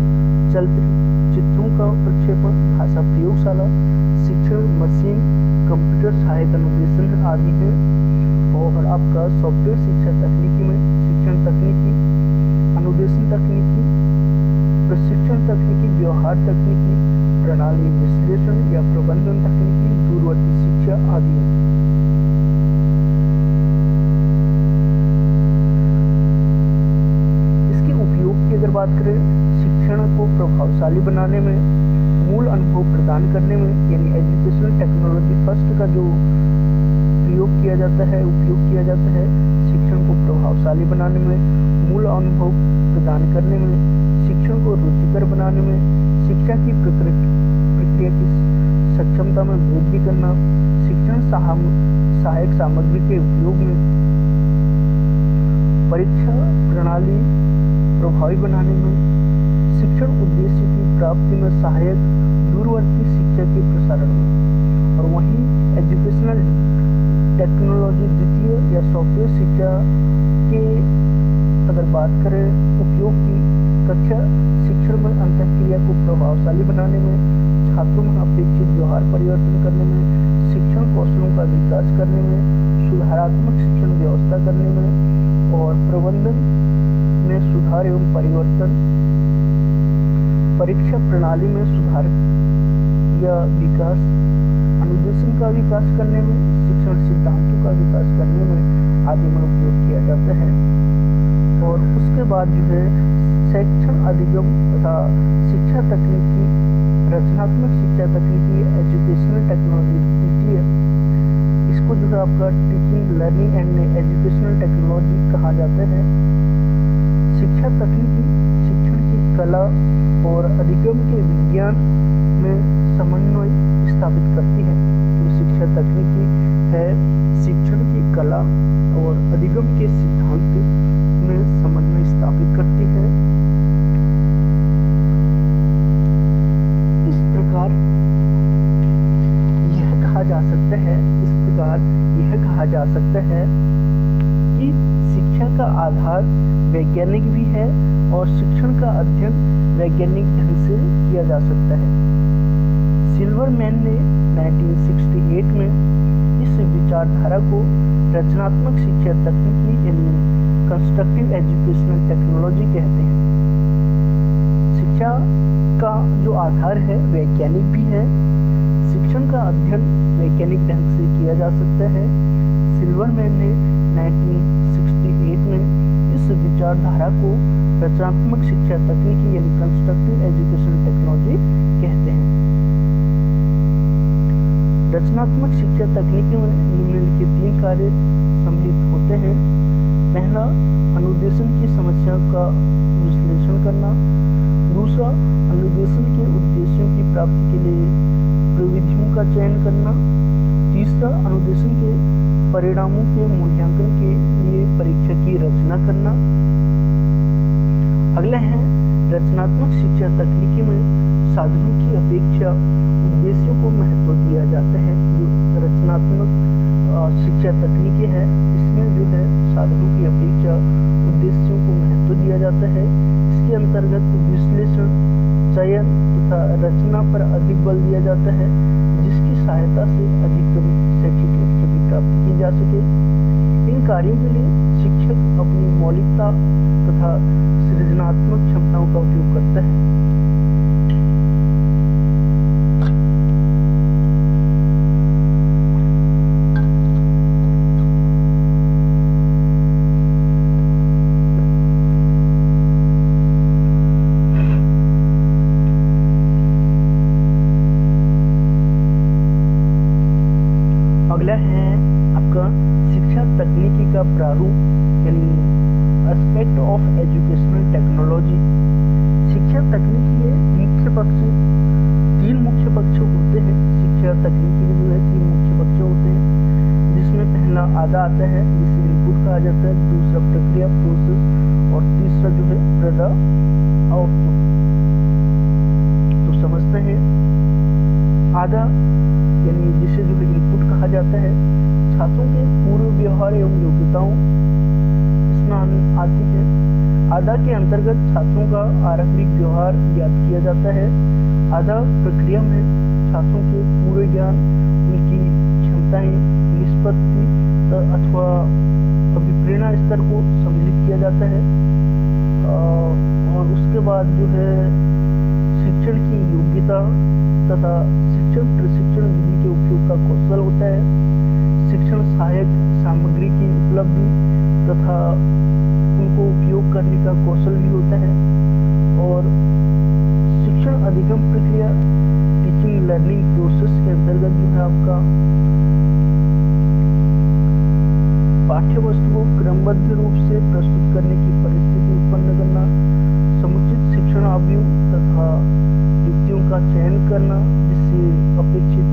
चलचित्रों का प्रक्षेपण, भाषा प्रयोगशाला, शिक्षण मशीन, कंप्यूटर सहायक अनुदेशन आदि है। और आपका सॉफ्टवेयर शिक्षा तकनीकी में शिक्षण तकनीकी, अनुदेशन तकनीकी, प्रशिक्षण तकनीकी, व्यवहार तकनीकी, प्रणाली विश्लेषण या प्रबंधन तकनीकी, दूरवर्ती शिक्षा आदि है। इसके उपयोग की अगर बात करें, शिक्षण को प्रभावशाली बनाने में, मूल अनुभव प्रदान करने में, यानी एजुकेशनल टेक्नोलॉजी फर्स्ट का जो प्रयोग किया जाता है, उपयोग किया जाता है, शिक्षण को प्रभावशाली बनाने में, मूल अनुभव प्रदान करने में, शिक्षण को रुचिकर बनाने में, शिक्षा की प्रक्रिया की सक्षमता में वृद्धि करना, शिक्षण सहायक सामग्री के उपयोग में, परीक्षा प्रणाली प्रभावी बनाने में, शिक्षण उद्देश्य की प्राप्ति में सहायक दूरवर्ती शिक्षा के प्रसारण में। और वहीं एजुकेशनल टेक्नोलॉजी द्वितीय या सॉफ्टवेयर शिक्षा के अगर बात करें उपयोग की, कक्षा शिक्षण में अंतःक्रिया को प्रभावशाली बनाने में, छात्रों में अपेक्षित व्यवहार परिवर्तन करने में, शिक्षण कौशलों का विकास करने में, सुधारात्मक शिक्षण व्यवस्था करने में और प्रबंधन में सुधार एवं परिवर्तन, परीक्षा प्रणाली में सुधार या विकास, अनुदेशन का विकास करने में, शिक्षण सिद्धांतों का विकास करने में आदि में उपयोग किया जाता है। और उसके बाद जो है शिक्षण अधिगम तथा शिक्षा तकनीकी, रचनात्मक शिक्षा तकनीकी, एजुकेशनल टेक्नोलॉजी द्वितीय, इसको जो है आपका teaching learning and educational technology कहा जाता है। शिक्षा तकनीकी शिक्षण की कला और अधिगम के विज्ञान में समन्वय स्थापित करती है। तो शिक्षा तकनीकी है शिक्षण की कला और अधिगम के सिद्धांत में समन्वय स्थापित करती है। इस प्रकार यह कहा जा सकता है कि शिक्षा का आधार वैज्ञानिक भी है और शिक्षण का अध्ययन वैज्ञानिक ढंग से किया जा सकता है। सिल्वरमैन ने 1968 में इस विचारधारा को रचनात्मक शिक्षा तकनीकी यानी कंस्ट्रक्टिव एजुकेशनल टेक्नोलॉजी कहते हैं। शिक्षा का जो आधार है वैज्ञानिक भी है, शिक्षण का अध्ययन वैज्ञानिक ढंग से किया जा सकता है। सिल्वरमैन ने 1968 में इस विचारधारा को रचनात्मक शिक्षा तकनीकी यानी कंस्ट्रक्टिव एजुकेशनल टेक्नोलॉजी कहते हैं। रचनात्मक शिक्षा तकनीकी में निम्नलिखित 3 कार्य सम्मिलित होते हैं। पहला, अनुदेशन की समस्या का विश्लेषण करना। दूसरा, अनुदेशन के उद्देश्यों की प्राप्ति के लिए प्रविधियों का चयन करना। तीसरा, अनुदेशन के परिणामों के मूल्यांकन के लिए परीक्षा की रचना करना। अगला है रचनात्मक शिक्षा तकनीकी में साधनों की अपेक्षा उद्देश्यों को महत्व दिया जाता है। जो रचनात्मक शिक्षा तकनीकी है इसमें जो है साधनों की अपेक्षा उद्देश्यों को महत्व दिया जाता है। इसके अंतर्गत विश्लेषण, चयन तथा रचना पर अधिक बल दिया जाता है, जिसकी सहायता से अधिकतम शैक्षिक लक्ष्य की प्राप्ति की जा सके। इन कार्यों के लिए शिक्षक अपनी मौलिकता तथा सृजनात्मक क्षमताओं का उपयोग करता है। है आपका शिक्षा तकनीकी का प्रारूप यानी एस्पेक्ट ऑफ एजुकेशनल टेक्नोलॉजी। शिक्षा तकनीकी के मुख्य पक्ष, तीन मुख्य पक्ष होते हैं। शिक्षा तकनीकी के जो है तीन मुख्य पक्ष होते हैं, जिसमें पहला आधा आता है जिसे इनपुट कहा जाता है, दूसरा प्रक्रिया प्रोसेस, और तीसरा जो है प्रदा आउटपुट। तो समझते हैं आधा यानी जिसे जो है इनपुट कहा जाता है, छात्रों के पूर्व व्यवहार एवं योग्यताओं इसमें आती है। आधा के अंतर्गत छात्रों का आरंभिक व्यवहार ज्ञात किया जाता है। आधा प्रक्रिया में छात्रों के पूरे ज्ञान, उनकी क्षमताएं, निष्पत्ति अथवा अभिप्रेरणा स्तर को सम्मिलित किया जाता है। और उसके बाद जो है शिक्षण की योग्यता तथा शिक्षण प्रशिक्षण विधि के उपयोग का कौशल होता है। शिक्षण सहायक सामग्री की उपलब्धि तथा उनको उपयोग करने का कौशल भी होता है। और शिक्षण अधिगम प्रक्रिया टीचिंग लर्निंग प्रोसेस के अंतर्गत जो है आपका पाठ्य वस्तु को क्रमबद्ध रूप से प्रस्तुत करने की परिस्थिति उत्पन्न करना, समुचित शिक्षण अवयव तथा युक्तियों का चयन करना जिससे अपेक्षित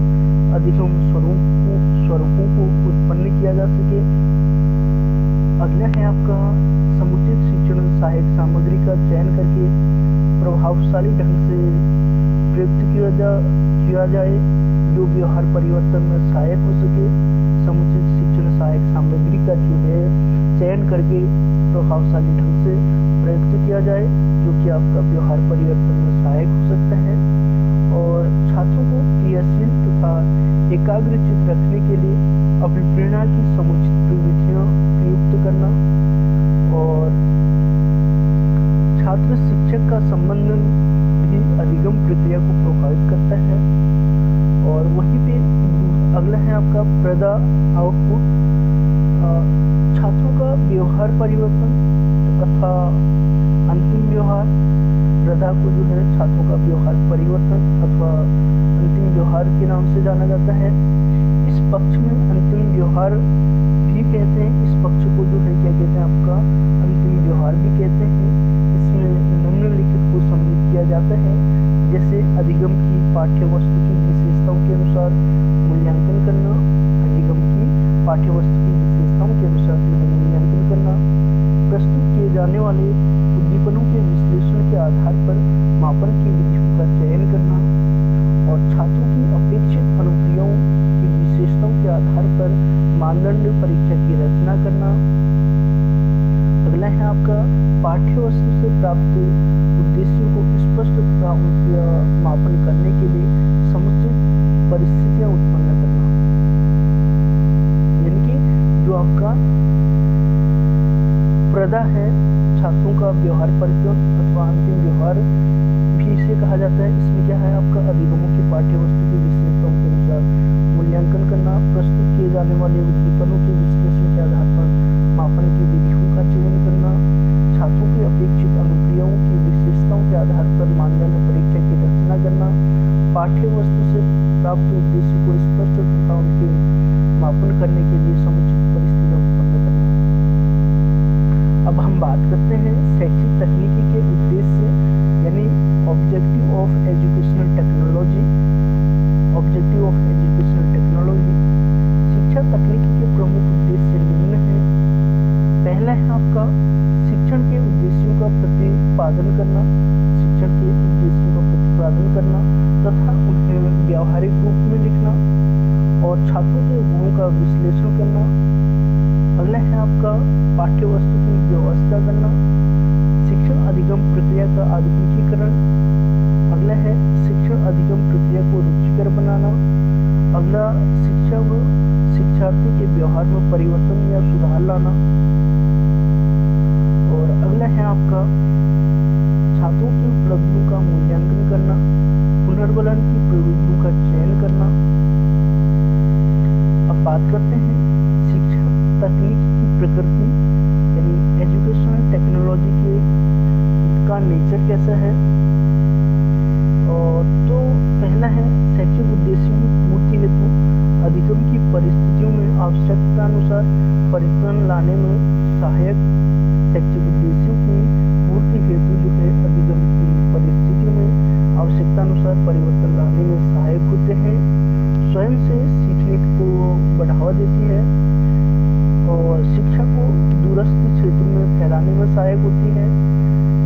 अधिगम स्वरूपों को उत्पन्न किया जा सके। अगला है आपका समुचित शिक्षण सहायक सामग्री का चयन करके प्रभावशाली ढंग से प्रयुक्त किया जाए जो व्यवहार परिवर्तन में सहायक हो सके। समुचित शिक्षण सहायक सामग्री का जो है चयन करके प्रभावशाली ढंग से प्रयुक्त किया जाए जो कि आपका व्यवहार परिवर्तन में सहायक हो सकता है। और छात्रों को क्रियाशील तथा एकाग्रचित रखने के लिए अभिप्रेरणा की समुचित प्रविधियां प्रयुक्त करना। और छात्र शिक्षक का संबंध भी अधिगम प्रक्रिया को प्रभावित करता है। और वहीं पे अगला है आपका प्रदा आउटपुट। छात्रों का व्यवहार परिवर्तन तथा अंतिम व्यवहार। प्रदा को जो है छात्रों का व्यवहार परिवर्तन अथवा अंतिम व्यवहार के नाम से जाना जाता है। इस पक्ष में अंतिम व्यवहार भी कहते हैं। इस पक्ष को जो है क्या कहते हैं आपका अंतिम व्यवहार भी कहते हैं। इसमें निम्नलिखित को सम्मिलित किया जाता है, जैसे अधिगम की पाठ्य वस्तु की विशेषताओं के अनुसार मूल्यांकन करना, अधिगम की पाठ्य वस्तु की विशेषताओं के अनुसार जो है मूल्यांकन करना, प्रस्तुत किए जाने वाले उद्दीपनों के विश्लेषण के आधार पर मापन की विधियों का चयन करना, और छात्रों की अपेक्षित अनुक्रियाओं की विशेषताओं के आधार पर मानदंड परीक्षा की रचना करना। अगला है आपका पाठ्य वस्तु से प्राप्त उद्देश्यों को स्पष्ट तथा उनका मापन करने के लिए समुचित परिस्थितियां उत्पन्न करना। यानी कि जो आपका प्रदा है छात्रों का व्यवहार परिवर्तन अथवा अंतिम व्यवहार भी इसे कहा जाता है। इसमें क्या है आपका अधिगमों की पाठ्य वस्तु की विशेषताओं के अनुसार मूल्यांकन करना, प्रस्तुत किए जाने वाले उद्दीपनों के विश्लेषण के आधार पर मापन की विधियों का चयन करना, छात्रों की अपेक्षित अनुक्रियाओं की विशेषताओं के आधार पर मानदंड परीक्षा की रचना करना, पाठ्य वस्तु से प्राप्त उद्देश्य को स्पष्ट तथा उनके मापन करने के लिए समुचित परिस्थितियां उत्पन्न करना। अब हम बात करते हैं शैक्षिक तकनीकी के उद्देश्य यानी objective of educational technology. Objective of educational technology शिक्षा तकनीकी के प्रमुख उद्देश्य निम्न हैं। पहला है आपका शिक्षण के उद्देश्यों का प्रतिपादन करना, शिक्षण के उद्देश्यों का प्रतिपादन करना तथा उन्हें व्यावहारिक रूप में लिखना, और छात्रों के गुणों का विश्लेषण करना। अगला है आपका पाठ्य वस्तु की व्यवस्था करना, शिक्षण अधिगम प्रक्रिया का आधुनिकीकरण। अगला है शिक्षण अधिगम प्रक्रिया को रुचिकर बनाना। अगला शिक्षा व शिक्षार्थी के व्यवहार में परिवर्तन या सुधार लाना। और अगला है आपका छात्रों की उपलब्धियों का मूल्यांकन करना, पुनर्बलन की प्रविधियों का चयन करना। अब बात करते हैं शिक्षा तकनीक की प्रकृति यानी एजुकेशनल टेक्नोलॉजी के का नेचर कैसा है। और तो पहला है शैक्षिक उद्देश्यों की पूर्ति हेतु अधिगम की परिस्थितियों में आवश्यकतानुसार परिवर्तन लाने में सहायक शैक्षिक उद्देश्यों की पूर्ति हेतु जो है अधिगम की परिस्थितियों में आवश्यकतानुसार परिवर्तन लाने में सहायक होते हैं। स्वयं से सीखने को बढ़ावा देती है और शिक्षा को दूरस्थ क्षेत्रों में फैलाने में सहायक होती है।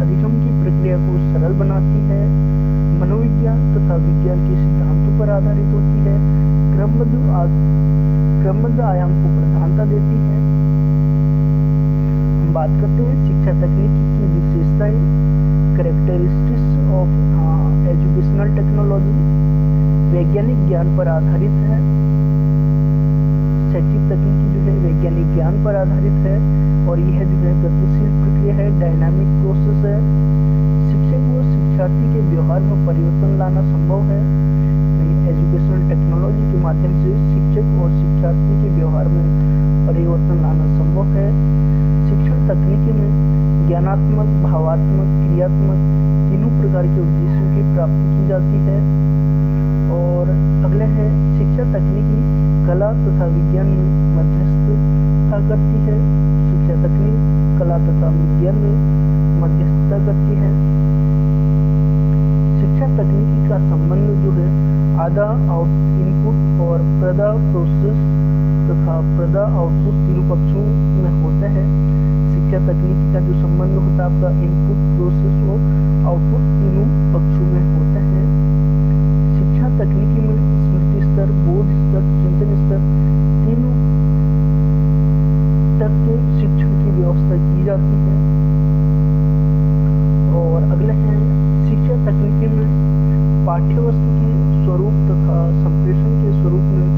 अधिगम की प्रक्रिया को सरल बनाती है। मनोविज्ञान तथा विज्ञान के सिद्धांतों पर आधारित होती है। क्रमबद्ध आयाम को प्रधानता देती है। हम बात करते हैं शिक्षा तकनीकी की विशेषताएं, कैरेक्टरिस्टिक्स ऑफ एजुकेशनल टेक्नोलॉजी। वैज्ञानिक ज्ञान पर आधारित है। शैक्षिक तकनीकी जो है वैज्ञानिक ज्ञान पर आधारित है और यह जो है गतिशील प्रक्रिया है, डायनामिक प्रोसेस है। शिक्षक व शिक्षार्थी के व्यवहार में परिवर्तन लाना संभव है। एजुकेशनल टेक्नोलॉजी के माध्यम से शिक्षक और शिक्षार्थी के व्यवहार में परिवर्तन लाना संभव है। शिक्षण तकनीकी में ज्ञानात्मक, भावात्मक, क्रियात्मक तीनों प्रकार के उद्देश्यों की प्राप्ति की जाती है। और अगले है शिक्षा तकनीकी कला तथा विज्ञान में मध्यस्थता करती है। शिक्षा तकनीक कला तथा विज्ञान में मध्यस्थता करती है। शिक्षा तकनीकी का संबंध जो है आधा इनपुट और प्रदा प्रोसेस तथा प्रदा आउटपुट तीनों पक्षों में होता है। शिक्षा तकनीकी का जो संबंध होता है आपका इनपुट, प्रोसेस और आउटपुट तीनों पक्षों में होता है। शिक्षा तकनीकी में स्मृति स्तर, बोध स्तर, चिंतन स्तर तीनों तक के शिक्षण की व्यवस्था की जाती है। और अगले हैं शिक्षा तकनीकी में पाठ्यवस्तु के स्वरूप तथा संप्रेषण के स्वरूप में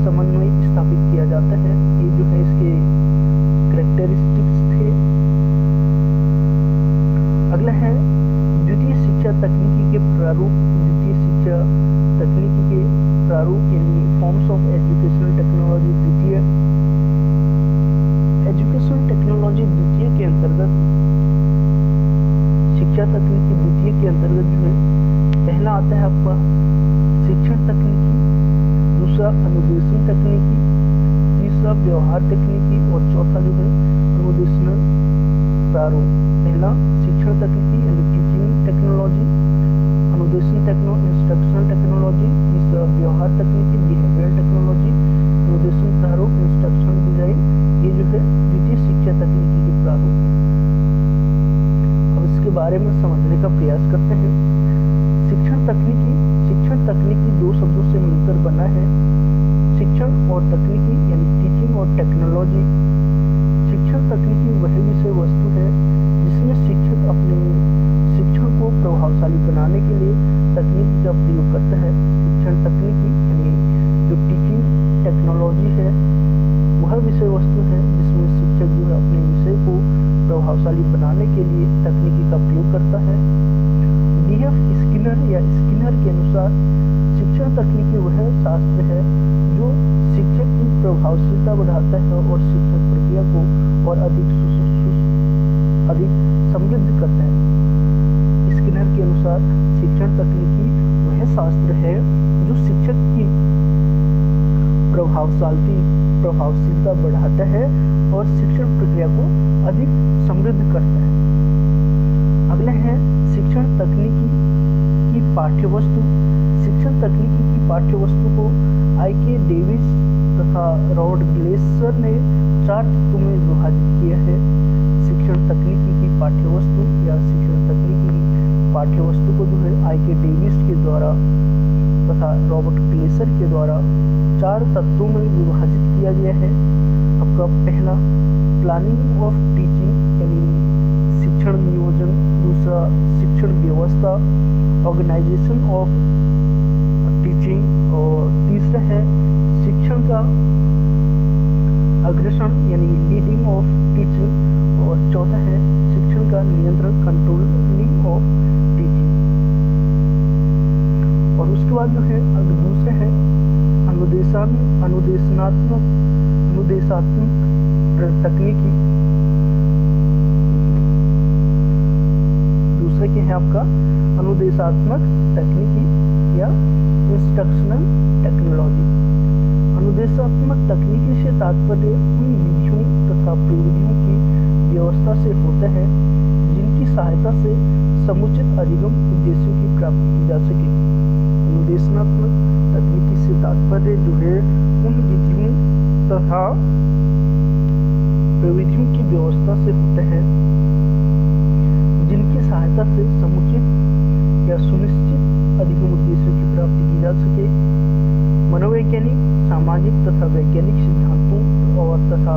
समन्वय स्थापित किया जाता है। ये जो है इसके कैरेक्टरिस्टिक्स थे। अगला है द्वितीय शिक्षा तकनीकी के प्रारूप। द्वितीय शिक्षा तकनीकी के प्रारूप यानी फॉर्म्स ऑफ एजुकेशनल टेक्नोलॉजी। द्वितीय एजुकेशनल टेक्नोलॉजी द्वितीय के अंतर्गत शिक्षा तकनीकी द्वितीय के अंतर्गत जो है पहला आता है आपका शिक्षण तकनीकी, दूसरा अनुदेशन तकनीकी, तीसरा व्यवहार तकनीकी और चौथा जो है अनुदेशनल प्रारूप। पहला शिक्षण तकनीकी यानी टीचिंग टेक्नोलॉजी, अनुदेशन इंस्ट्रक्शनल टेक्नोलॉजी, तीसरा व्यवहार तकनीकी बिहेवियरल टेक्नोलॉजी, अनुदेशन प्रारूप इंस्ट्रक्शन डिजाइन। ये जो है द्वितीय शिक्षा तकनीकी के प्रारूप है। अब इसके बारे में समझने का प्रयास करते हैं। शिक्षण तकनीकी दो शब्दों से मिलकर बना है, शिक्षण और तकनीकी यानी टीचिंग और टेक्नोलॉजी। शिक्षण तकनीकी वह विषय वस्तु है जिसमें शिक्षक अपने शिक्षण को प्रभावशाली बनाने के लिए तकनीकी का प्रयोग करता है। शिक्षण तकनीकी यानी जो टीचिंग टेक्नोलॉजी है वह विषय वस्तु है जिसमें शिक्षक जो है अपने विषय को प्रभावशाली बनाने के लिए तकनीकी का प्रयोग करता है। D.F. स्किनर के अनुसार शिक्षण तकनीकी वह शास्त्र है जो शिक्षक की प्रभावशीलता बढ़ाता है और शिक्षण प्रक्रिया को और अधिक समृद्ध करता है। स्किनर के अनुसार शिक्षण तकनीकी वह शास्त्र है जो शिक्षक की प्रभावशीलता बढ़ाता है और शिक्षण प्रक्रिया को अधिक समृद्ध करता है। अगला है शिक्षण तकनीकी की पाठ्यवस्तु। शिक्षण तकनीकी की पाठ्यवस्तु को I.K. डेविस तथा रॉबर्ट ग्लेसर ने 4 तत्वों में विभाजित किया है। शिक्षण तकनीकी की पाठ्यवस्तु या शिक्षण तकनीकी की पाठ्यवस्तु को जो है I.K. डेविस के द्वारा तथा रॉबर्ट ग्लेसर के द्वारा 4 तत्वों में विभाजित किया गया है। आपका पहला प्लानिंग ऑफ टीचिंग यानी शिक्षण नियोजन, दूसरा शिक्षण व्यवस्था ऑर्गेनाइजेशन ऑफ टीचिंग और तीसरा है शिक्षण का अग्रसर यानी लीडिंग ऑफ टीचिंग और चौथा है शिक्षण का नियंत्रण कंट्रोलिंग ऑफ टीचिंग। और उसके बाद जो है दूसरा है अनुदेशात्मक तकनीकी। दूसरा क्या है आपका अनुदेशात्मक तकनीकी या इंस्ट्रक्शनल टेक्नोलॉजी। अनुदेशात्मक तकनीकी से तात्पर्य उन विधियों तथा प्रविधियों की व्यवस्था से होता है जिनकी सहायता से समुचित अधिगम उद्देश्यों की प्राप्ति की जा सके। अनुदेशात्मक तकनीकी से तात्पर्य जो है उन विधियों तथा प्रविधियों की व्यवस्था से होता है जिनकी सहायता से समुचित या सुनिश्चित अधिगम उद्देश्यों की प्राप्ति की जा सके। मनोवैज्ञानिक, सामाजिक तथा वैज्ञानिक सिद्धांतों और तथा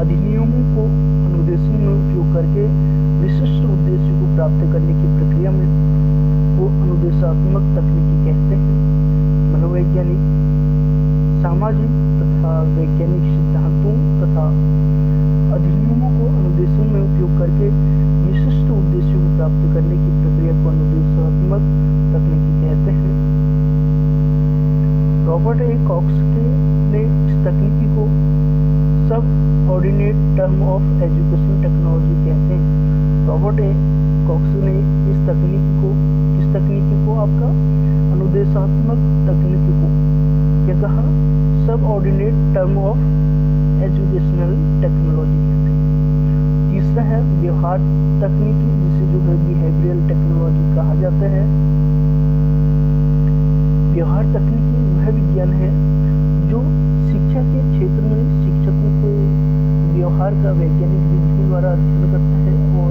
अधिनियमों को अनुदेशन में उपयोग करके विशिष्ट उद्देश्यों को प्राप्त करने की प्रक्रिया में वो अनुदेशात्मक तकनीकी कहते हैं। मनोवैज्ञानिक, सामाजिक तथा वैज्ञानिक सिद्धांतों तथा अधिनियमों को अनुदेशन में उपयोग करके विशिष्ट उद्देश्यों को प्राप्त करने की प्रक्रिया को अनुदेशात्मक तकनीकी कहते हैं। रॉबर्ट ए कॉक्स ने इस तकनीकी को सब ordinate term of educational technology कहते हैं। रॉबर्ट ए कॉक्स ने इस तकनीकी को आपका अनुदेशात्मक तकनीकी को क्या कहा? सब ordinate term of educational technology कहते हैं। तीसरा है व्यवहार तकनीकी, जिसे जो है बिहेवियरल टेक्नोलॉजी कहा जाता है। व्यवहार तकनीकी वह विज्ञान है जो शिक्षा के क्षेत्र में शिक्षकों को व्यवहार का वैज्ञानिक विधियों द्वारा अध्ययन करता है और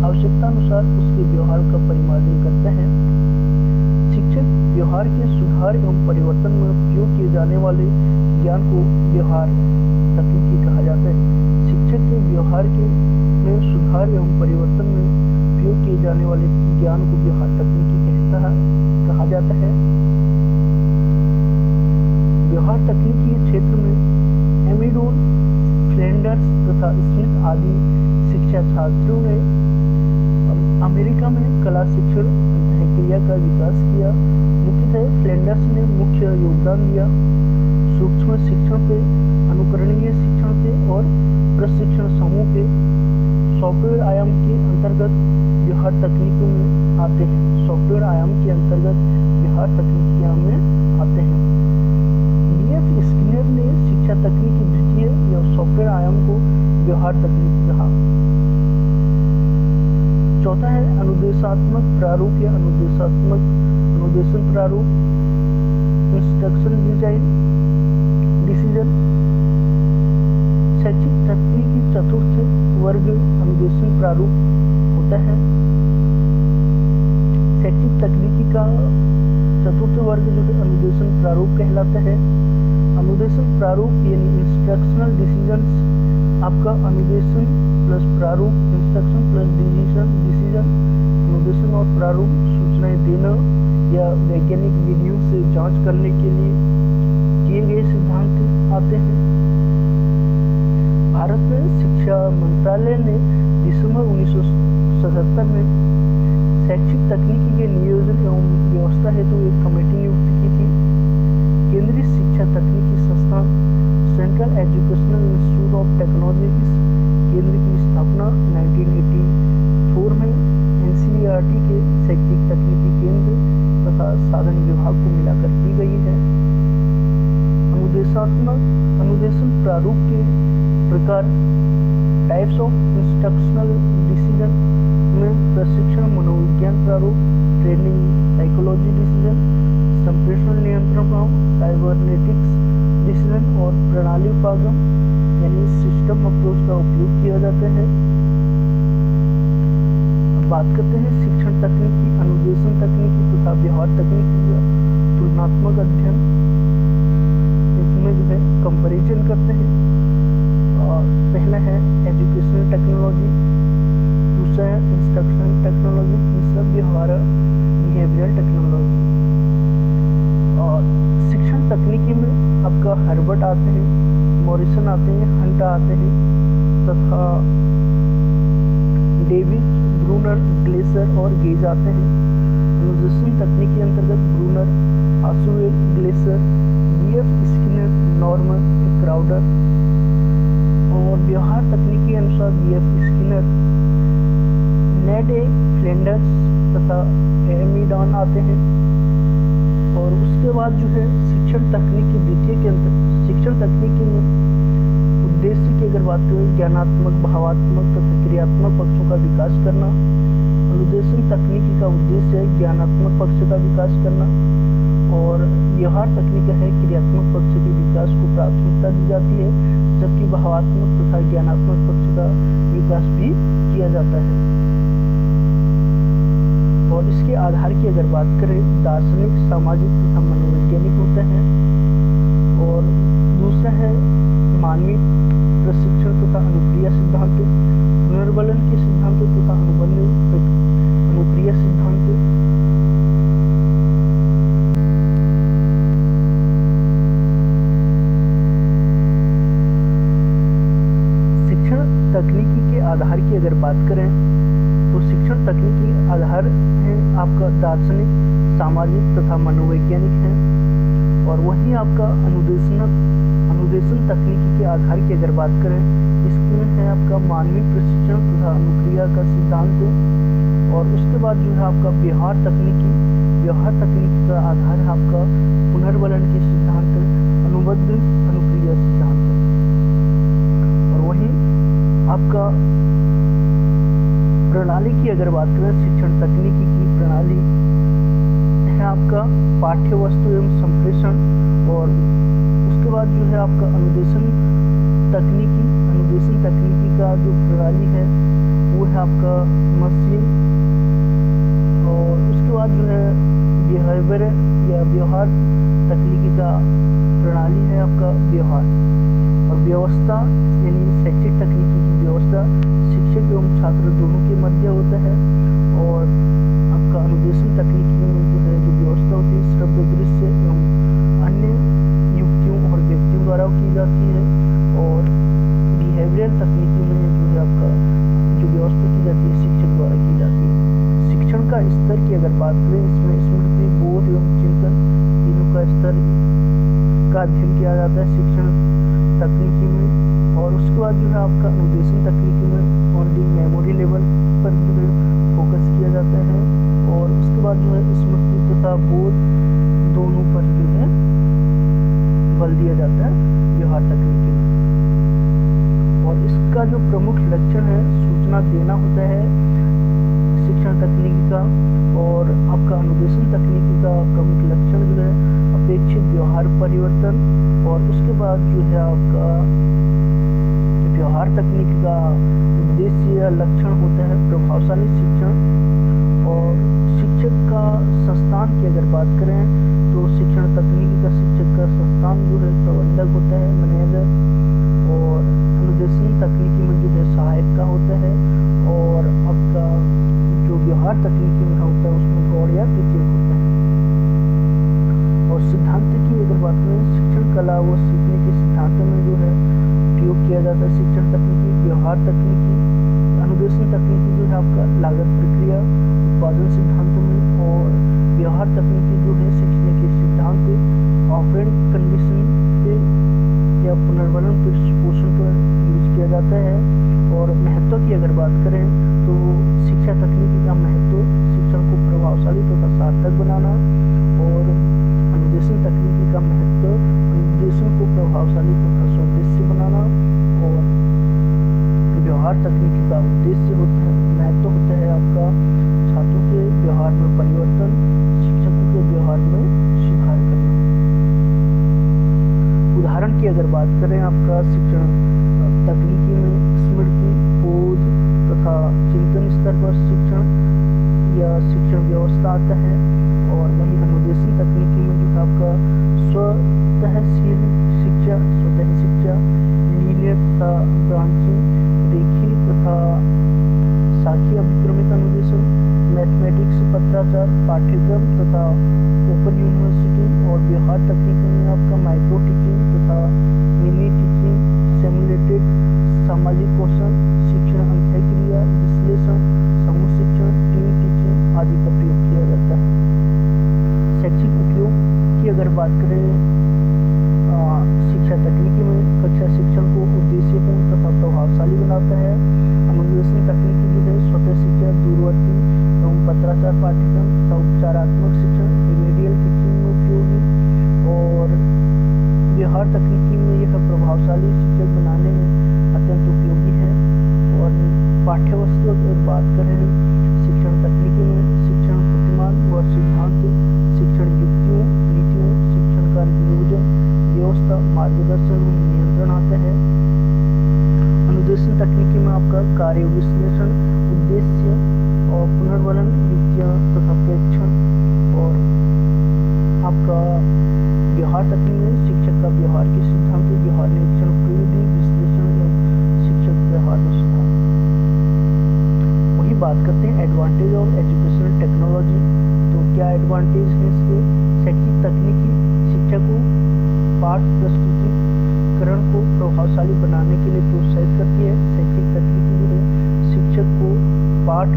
आवश्यकतानुसार उसके व्यवहार का परिमार्जन करता है। शिक्षक व्यवहार के सुधार एवं परिवर्तन में उपयोग किए जाने वाले ज्ञान को व्यवहार तकनीकी कहा जाता है। शिक्षक के व्यवहार में सुधार एवं परिवर्तन में उपयोग किए जाने वाले ज्ञान को व्यवहार तकनीकी कहा जाता है। व्यवहार तकनीकी के क्षेत्र में एमिडोन, फ्लेंडर्स तथा स्मिथ आदि शिक्षा छात्रों ने अमेरिका में कला शिक्षण प्रक्रिया का विकास किया। मुख्यतः फ्लेंडर्स ने मुख्य योगदान दिया सूक्ष्म शिक्षण पे, अनुकरणीय शिक्षण पे और प्रशिक्षण समूह के सॉफ्टवेयर आयाम के अंतर्गत व्यवहार तकनीकों में आते हैं। सॉफ्टवेयर आयाम के अंतर्गत व्यवहार तकनीकियां में आते हैं। बीएफ स्किनर ने शिक्षा तकनीकी द्वितीय या सॉफ्टवेयर आयाम को व्यवहार तकनीकी कहा। चौथा है अनुदेशात्मक प्रारूप या अनुदेशन प्रारूप, इंस्ट्रक्शन डिसीजन। शैक्षिक तकनीकी चतुर्थ वर्ग अनुदेशन प्रारूप होता है। शैक्षिक तकनीकी का चतुर्थ वर्ग जो है अनुदेशन प्रारूप कहलाता है। अनुदेशन प्रारूप यानी इंस्ट्रक्शनल डिसीजंस आपका अनुदेशन प्लस प्रारूप, इंस्ट्रक्शन प्लस डिसीजन। अनुदेशन और प्रारूप सूचनाएं देना या वैज्ञानिक विधियों से जांच करने के लिए किए गए सिद्धांत आते हैं। भारत में शिक्षा मंत्रालय ने दिसंबर 1977 में शैक्षिक तकनीकी के नियोजन एवं व्यवस्था हेतु एक कमेटी नियुक्त की थी। केंद्रीय शिक्षा तकनीकी संस्थान central educational institute of technology केंद्र की स्थापना 1984 में एनसीईआरटी के शैक्षिक तकनीकी केंद्र तथा साधन विभाग को मिलाकर की गई है। अनुदेशन प्रारूप के प्रकार टाइप्स ऑफ इंस्ट्रक्शनल डिसीजन में प्रशिक्षण मनोविज्ञान प्रारूप, ट्रेनिंग साइकोलॉजी डिसीजन, संप्रेषण नियंत्रण प्रारूप, साइबरनेटिक्स डिसीजन और प्रणाली उपागम यानी सिस्टम अप्रोच का उपयोग किया जाता है। अब बात करते हैं शिक्षण तकनीकी, अनुदेशन तकनीकी तथा व्यवहार तकनीकी का तुलनात्मक अध्ययन। इसमें जो है कंपैरिजन करते हैं। और पहला है एजुकेशनल टेक्नोलॉजी, दूसरा है इंस्ट्रक्शन टेक्नोलॉजी, तीसरा व्यवहार बिहेवियरल टेक्नोलॉजी। और शिक्षण तकनीकी में आपका हर्बर्ट आते हैं, मॉरिसन आते हैं, हंट आते हैं तथा डेविड, ब्रूनर, ग्लेसर और गेज आते हैं। अनुदेशन तकनीक के अंतर्गत Bruner, Ausubel, Glaser, BF Skinner, Norman, Crowder. और व्यवहार तकनीक के अनुसार BF Skinner, Ned A, Flanders तथा एमिडॉन आते हैं। और उसके बाद जो है शिक्षण तकनीकी द्वितीय के अंतर शिक्षण तकनीकी में उद्देश्य की अगर बात करें ज्ञानात्मक, भावात्मक तथा क्रियात्मक पक्षों का विकास करना। अनुदेशन तकनीकी का उद्देश्य है ज्ञानात्मक पक्ष का विकास करना और व्यवहार तकनीक है क्रियात्मक पक्ष के विकास को प्राथमिकता दी जाती है, जबकि भावात्मक तथा ज्ञानात्मक पक्ष का विकास भी किया जाता है। और इसके आधार की अगर बात करें दार्शनिक, सामाजिक तथा मनोवैज्ञानिक होते हैं। और दूसरा है मानवीय प्रशिक्षण तथा अनुक्रिया सिद्धांत, पुनर्वलन के सिद्धांत तथा अनुक्रिया सिद्धांत। शिक्षण तकनीकी के आधार की अगर बात करें तो शिक्षण तकनीकी आधार है आपका दार्शनिक, सामाजिक तथा मनोवैज्ञानिक है। और वहीं आपका अनुदेशन तकनीकी के आधार की अगर बात करें इसमें है आपका मानवीय प्रशिक्षण तथा अनुक्रिया का सिद्धांत। और उसके बाद जो है आपका व्यवहार तकनीकी का आधार है आपका पुनर्वलन के सिद्धांत, अनुबद्ध अनुक्रिया सिद्धांत। और वहीं आपका प्रणाली की अगर बात करें शिक्षण तकनीकी की प्रणाली है आपका पाठ्य वस्तु एवं संप्रेषण। और उसके बाद जो है आपका अनुदेशन तकनीकी का जो प्रणाली है वो है आपका मशीन। और उसके बाद जो है बिहेवियर या व्यवहार तकनीकी का प्रणाली है आपका व्यवहार। और व्यवस्था यानी शैक्षिक तकनीकी की व्यवस्था शिक्षक एवं छात्र दोनों के मध्य होता है। और आपका अनुदेशन तकनीकी में जो है जो व्यवस्था होती है श्रव्य, दृश्य एवं अन्य युक्तियों और व्यक्तियों द्वारा की जाती है। और बिहेवियरल तकनीकी में जो है आपका जो व्यवस्था की जाती है शिक्षक द्वारा की जाती है। शिक्षण का स्तर की अगर बात करें इसमें स्मृति, बोध एवं चिंतन तीनों का स्तर का अध्ययन किया जाता है शिक्षण तकनीकी में। और उसके बाद जो है आपका अनुदेशन तकनीकी में ओनली मेमोरी लेवल पर जो है फोकस किया जाता है। और उसके बाद जो है स्मृति तथा बोध दोनों पर जो है बल दिया जाता है व्यवहार तकनीकी में। और इसका जो प्रमुख लक्षण है सूचना देना होता है शिक्षण तकनीकी का। और आपका अनुदेशन तकनीकी का प्रमुख लक्षण जो है अपेक्षित व्यवहार परिवर्तन। और उसके बाद जो है आपका व्यवहार तकनीकी का उद्देश्य या लक्षण होता है प्रभावशाली शिक्षण। और शिक्षक का संस्थान की अगर बात करें तो शिक्षण तकनीकी का शिक्षक का संस्थान जो है प्रबंधक होता है, मैनेजर। और अनुदेशन तकनीकी में जो है सहायक का होता है। और आपका जो व्यवहार तकनीकी में होता है उसमें गौड़ या तृतीयक होता है। और सिद्धांत की अगर बात करें शिक्षण कला व सीखने के सिद्धांत में जो है उपयोग किया जाता है शिक्षण तकनीकी। व्यवहार तकनीकी, अनुदेशन तकनीकी जो है आपका लागत प्रक्रिया उत्पादन सिद्धांत में। और व्यवहार तकनीकी जो है सीखने के सिद्धांत ऑपरेंट कंडीशन पे या पुनर्वलन पोषण पर यूज किया जाता है। और महत्व की अगर बात करें तो शिक्षा तकनीकी का महत्व शिक्षण को प्रभावशाली तथा सार्थक बनाना। और अनुदेशन तकनीकी का महत्व अनुदेशन को प्रभावशाली तथा स्वदेशी बनाना। और व्यवहार तकनीकी का उद्देश्य होता है महत्व होता है आपका छात्रों के व्यवहार में परिवर्तन, शिक्षकों के व्यवहार में सुधार करना। उदाहरण की अगर बात करें आपका शिक्षण तकनीकी में स्मृति, बोध तथा चिंतन स्तर पर शिक्षण या शिक्षण व्यवस्था आता है। और वहीं अनुदेशन तकनीकी में जो है आपका स्वतः शिक्षा, लीनियर तथा ब्रांचिंग, रेखीय तथा साखी अभिक्रमित अनुदेशन, मैथमेटिक्स, पत्राचार, पाठ्यक्रम तथा ओपन यूनिवर्सिटी। और व्यवहार तकनीकी में आपका माइक्रो टीचिंग तथा मिनी टीचिंग, सिमुलेटेड सामाजिक कौशल, शिक्षण अंतःक्रिया, विश्लेषण, समूह शिक्षण, टीम टीचिंग आदि का प्रयोग किया जाता है। शैक्षिक उपयोग की अगर बात करें शिक्षा तकनीकी में कक्षा शिक्षण को उद्देश्यपूर्ण तथा प्रभावशाली बनाता है। अनुदेशन तकनीकी जो है स्वतः शिक्षा, दूरवर्ती एवं पत्राचार पाठ्यक्रम तथा उपचारात्मक शिक्षण, रिमेडियल टीचिंग में उपयोग दोस्तों अगर बात करें शिक्षण तकनीकी में, शिक्षण प्रतिमान व सिद्धांत, शिक्षण युक्तियों, नीतियों, शिक्षण का नियोजन, व्यवस्था, मार्गदर्शन और नियंत्रण आते हैं। अनुदेशन तकनीकी में आपका कार्य विश्लेषण, उद्देश्य और पुनर्वलन, युक्तियाँ तथा प्रेक्षण। और आपका व्यवहार तकनीक में शिक्षक का व्यवहार के सिद्धांत, व्यवहार निरीक्षण, प्रविधि विश्लेषण एवं शिक्षक व्यवहार में सुधार। वही बात करते हैं एडवांटेज ऑफ एजुकेशनल टेक्नोलॉजी। तो क्या एडवांटेज है इसके? शैक्षिक तकनीकी शिक्षा को पाठ प्रस्तुतिकरण को प्रभावशाली बनाने के लिए प्रोत्साहित करती है। शैक्षिक तकनीकी जो है शिक्षक को पाठ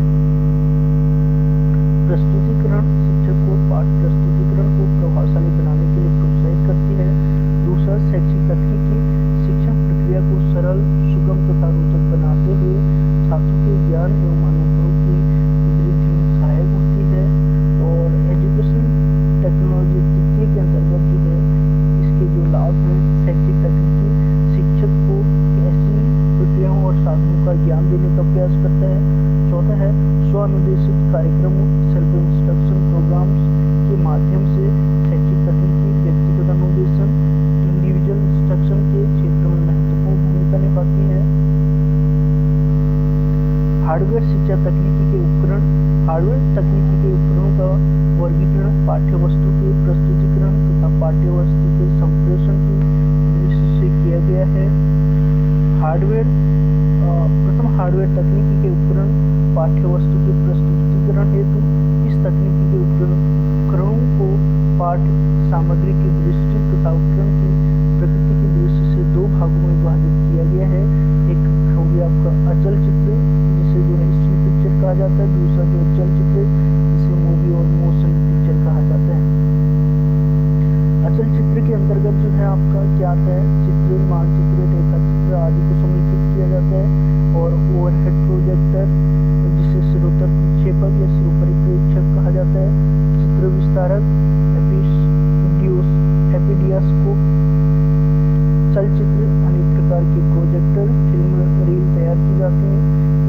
प्रस्तुतिकरण को प्रभावशाली बनाने के लिए प्रोत्साहित करती है। दूसरा, शैक्षिक तकनीकी शिक्षण प्रक्रिया को सरल, सुगम तथा रोचक बनाते हुए छात्रों के ज्ञान एवं अनुभव की वृद्धि में सहायक होती है। और एजुकेशन टेक्नोलॉजी द्वितीय के अंतर्गत जो है इसके जो लाभ हैं, शैक्षिक तकनीकी शिक्षक को ऐसी प्रक्रियाओं और साधनों का ज्ञान देने का प्रयास करता है। चौथा है स्व-अनुदेशित कार्यक्रमों, सेल्फ इंस्ट्रक्शन प्रोग्राम्स के माध्यम से शैक्षिक तकनीकी व्यक्तिगत अनुदेशन, इंडिविजुअल इंस्ट्रक्शन के क्षेत्र में महत्वपूर्ण भूमिका निभाती है। हार्डवेयर शिक्षा तकनीकी के उपकरण, हार्डवेयर तकनीकी के उपकरणों का वर्गीकरण पाठ्यवस्तु के प्रस्तुतिकरण तथा पाठ्यवस्तु के संप्रेषण की दृष्टि से किया गया है। प्रथम हार्डवेयर तकनीकी के उपकरण पाठ्यवस्तु के प्रस्तुतिकरण हेतु इस तकनीकी के उपकरणों को पाठ सामग्री की दृष्टि तथा उपकरण की प्रकृति की दृष्टि से दो भागों में विभाजित किया गया है। एक हो गया आपका अचल चित्र, जिसे जो है स्टिल पिक्चर कहा जाता है। दूसरा जो चल चित्र, जिसे मूवी और मोशन पिक्चर कहा जाता है। अचल चित्र के अंतर्गत जो है आपका क्या आता है? चित्र, मानचित्र, रेखा चित्र आदि को समेकित किया जाता है। और ओवरहेड प्रोजेक्टर, जिसे सिरोतर प्रक्षेपक या सिरोपरि प्रेक्षक कहा जाता है। चित्र विस्तारक, एपिडियास्कोप, चलचित्र, अनेक प्रकार के प्रोजेक्टर, फिल्म रील तैयार की जाती है।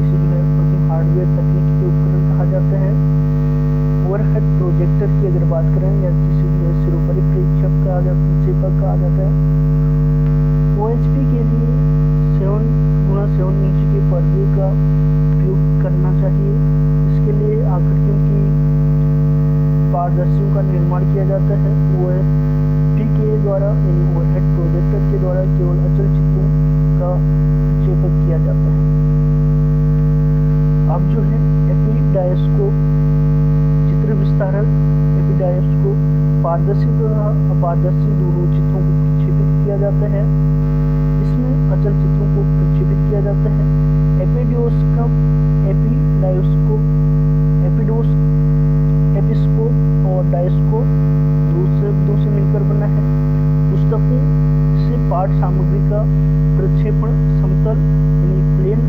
इसे जो है प्रथम हार्डवेयर तकनीकी के उपकरण कहा जाता है। ओवरहेड प्रोजेक्टर की अगर बात करें, या जिसे जो है सिरोपरि प्रेक्षक कहा जाता है, OHP के लिए 7x7 इंच के पर्दे का उपयोग करना चाहिए। इसके लिए आकृतियों की पारदर्शियों का निर्माण किया जाता है। OHP के द्वारा यानी ओवरहेड प्रोजेक्टर के द्वारा केवल अचल चित्रों का प्रक्षेपण किया जाता है। अब जो है एपिडायस्कोप, चित्र विस्तारक, एपिडायस्कोप पारदर्शी तथा अपारदर्शी दोनों चित्रों को प्रक्षेपित किया जाता है। इसमें अचल चित्रों को प्रक्षेपित किया जाता है। एपिस्कोप और डायस्कोप दो शब्दों से मिलकर बना है। पुस्तकों से पाठ सामग्री का प्रक्षेपण समतल यानी प्लेन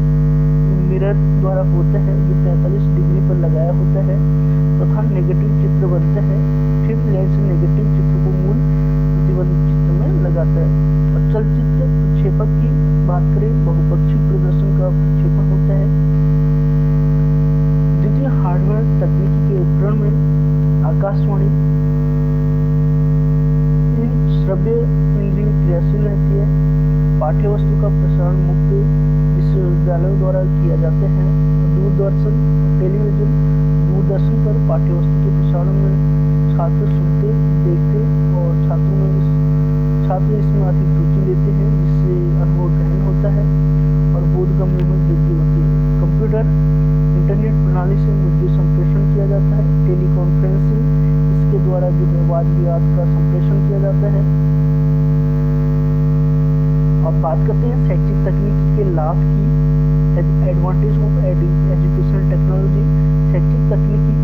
मिरर द्वारा होता है, जो 45 डिग्री पर लगाया होता है तथा नेगेटिव चित्र बनता है। फिर लेंस नेगेटिव चित्र को मूल प्रतिबंध चित्र में लगाता है। और चलचित्र प्रक्षेपक की बात करें, बहुपक्षीय प्रदर्शन का प्रक्षेपण होता है। द्वितीय हार्डवेयर तकनीकी के उपकरण में आकाशवाणी, श्रव्य इंद्रिय क्रियाशील रहती है। पाठ्यवस्तु का प्रसारण मुक्त विश्वविद्यालयों द्वारा किया जाते हैं। दूरदर्शन, टेलीविजन, दूरदर्शन पर पाठ्यवस्तु के प्रसारण में छात्र सुनते, देखते और छात्र इसमें अधिक रुचि लेते हैं, जिससे अनुभव गहन होता है और बोधगम्य में वृद्धि होती है। कंप्यूटर, इंटरनेट प्रणाली से मुद्दे संप्रेषण किया जाता है। टेलीकॉन्फ्रेंसिंग, इसके द्वारा जो है वाद विवाद का संप्रेषण किया जाता है। अब बात करते हैं शैक्षिक तकनीकी के लाभ की। Advantage of educational technology. शैक्षिक तकनीकी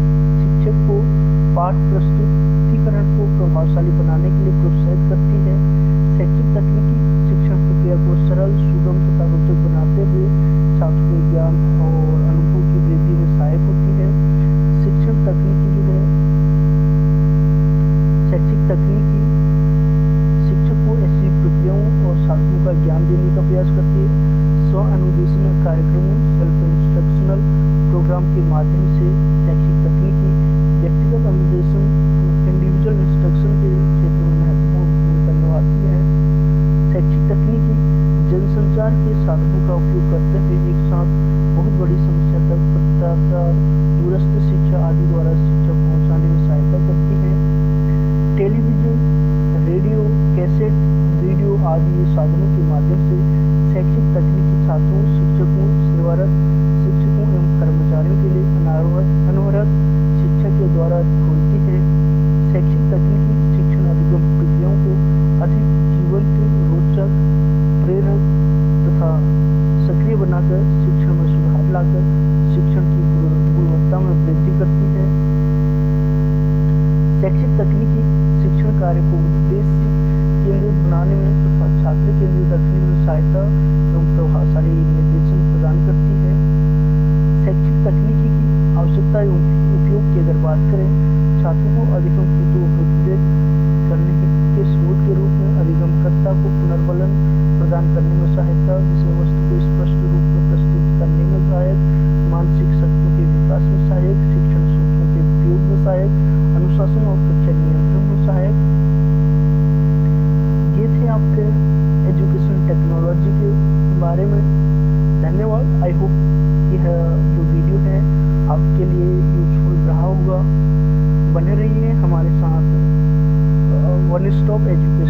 शिक्षक को पाठ प्रस्तुतिकरण को प्रभावशाली बनाने के लिए प्रोत्साहित करती है। शैक्षिक तकनीकी शिक्षण प्रक्रिया को सरल, सुगम तथा रोचक बनाते हुए छात्रों के ज्ञान और अनुभव की वृद्धि में सहायक होती है। शिक्षण तकनीकी जो है शैक्षिक तकनीकी शिक्षक को ऐसी प्रक्रियाओं और साधनों का ज्ञान देने का प्रयास करती है। स्व अनुदेशनल कार्यक्रमों, सेल्फ इंस्ट्रक्शनल प्रोग्राम के माध्यम से शैक्षिक तकनीकी व्यक्तिगत अनुदेशन इंडिविजुअल इंस्ट्रक्शन के क्षेत्र में महत्वपूर्ण भूमिका निभाती है। शैक्षिक तकनीकी जनसंचार के साधनों का उपयोग करते हुए एक साथ बहुत बड़ी समस्या तक प्रत्याचार, दूरस्थ शिक्षा आदि द्वारा शिक्षा पहुंचाने में सहायता करती है। टेलीविजन, रेडियो, कैसेट, वीडियो आदि साधनों के माध्यम से शैक्षिक तकनीकी छात्रों, शिक्षकों, सेवारत शिक्षकों एवं कर्मचारियों के लिए अनवरत शिक्षा के द्वारा खोलती है। शैक्षिक तकनीकी शिक्षण अधिगम प्रक्रियाओं को अधिक जीवंत, रोचक, प्रेरक तथा सक्रिय बनाकर शिक्षण में सुधार लाकर शिक्षण की गुणवत्ता में वृद्धि करती है। शैक्षिक तकनीकी शिक्षण कार्य को उद्देश्य केंद्रित बनाने में तथा छात्र केंद्रित रखने में सहायता एवं प्रभावशाली निर्देशन प्रदान करती है। शैक्षिक तकनीकी की आवश्यकता एवं उपयोग की अगर बात करें, छात्रों को अधिगम हेतु प्रेरित करने के स्रोत के रूप में अधिगमकर्ता को पुनर्बलन प्रदान करने में सहायता, विषय वस्तु को स्पष्ट रूप में प्रस्तुत करने में सहायक, मानसिक शक्तियों के विकास में सहायक, शिक्षण सूत्रों के उपयोग में सहायक, अनुशासन और कक्षा नियंत्रण में सहायक। ये थे आपके एजुकेशन टेक्नोलॉजी के बारे में। धन्यवाद। आई होप यह जो वीडियो है आपके लिए यूजफुल रहा होगा। बने रहिए हमारे साथ वन स्टॉप एजुकेशन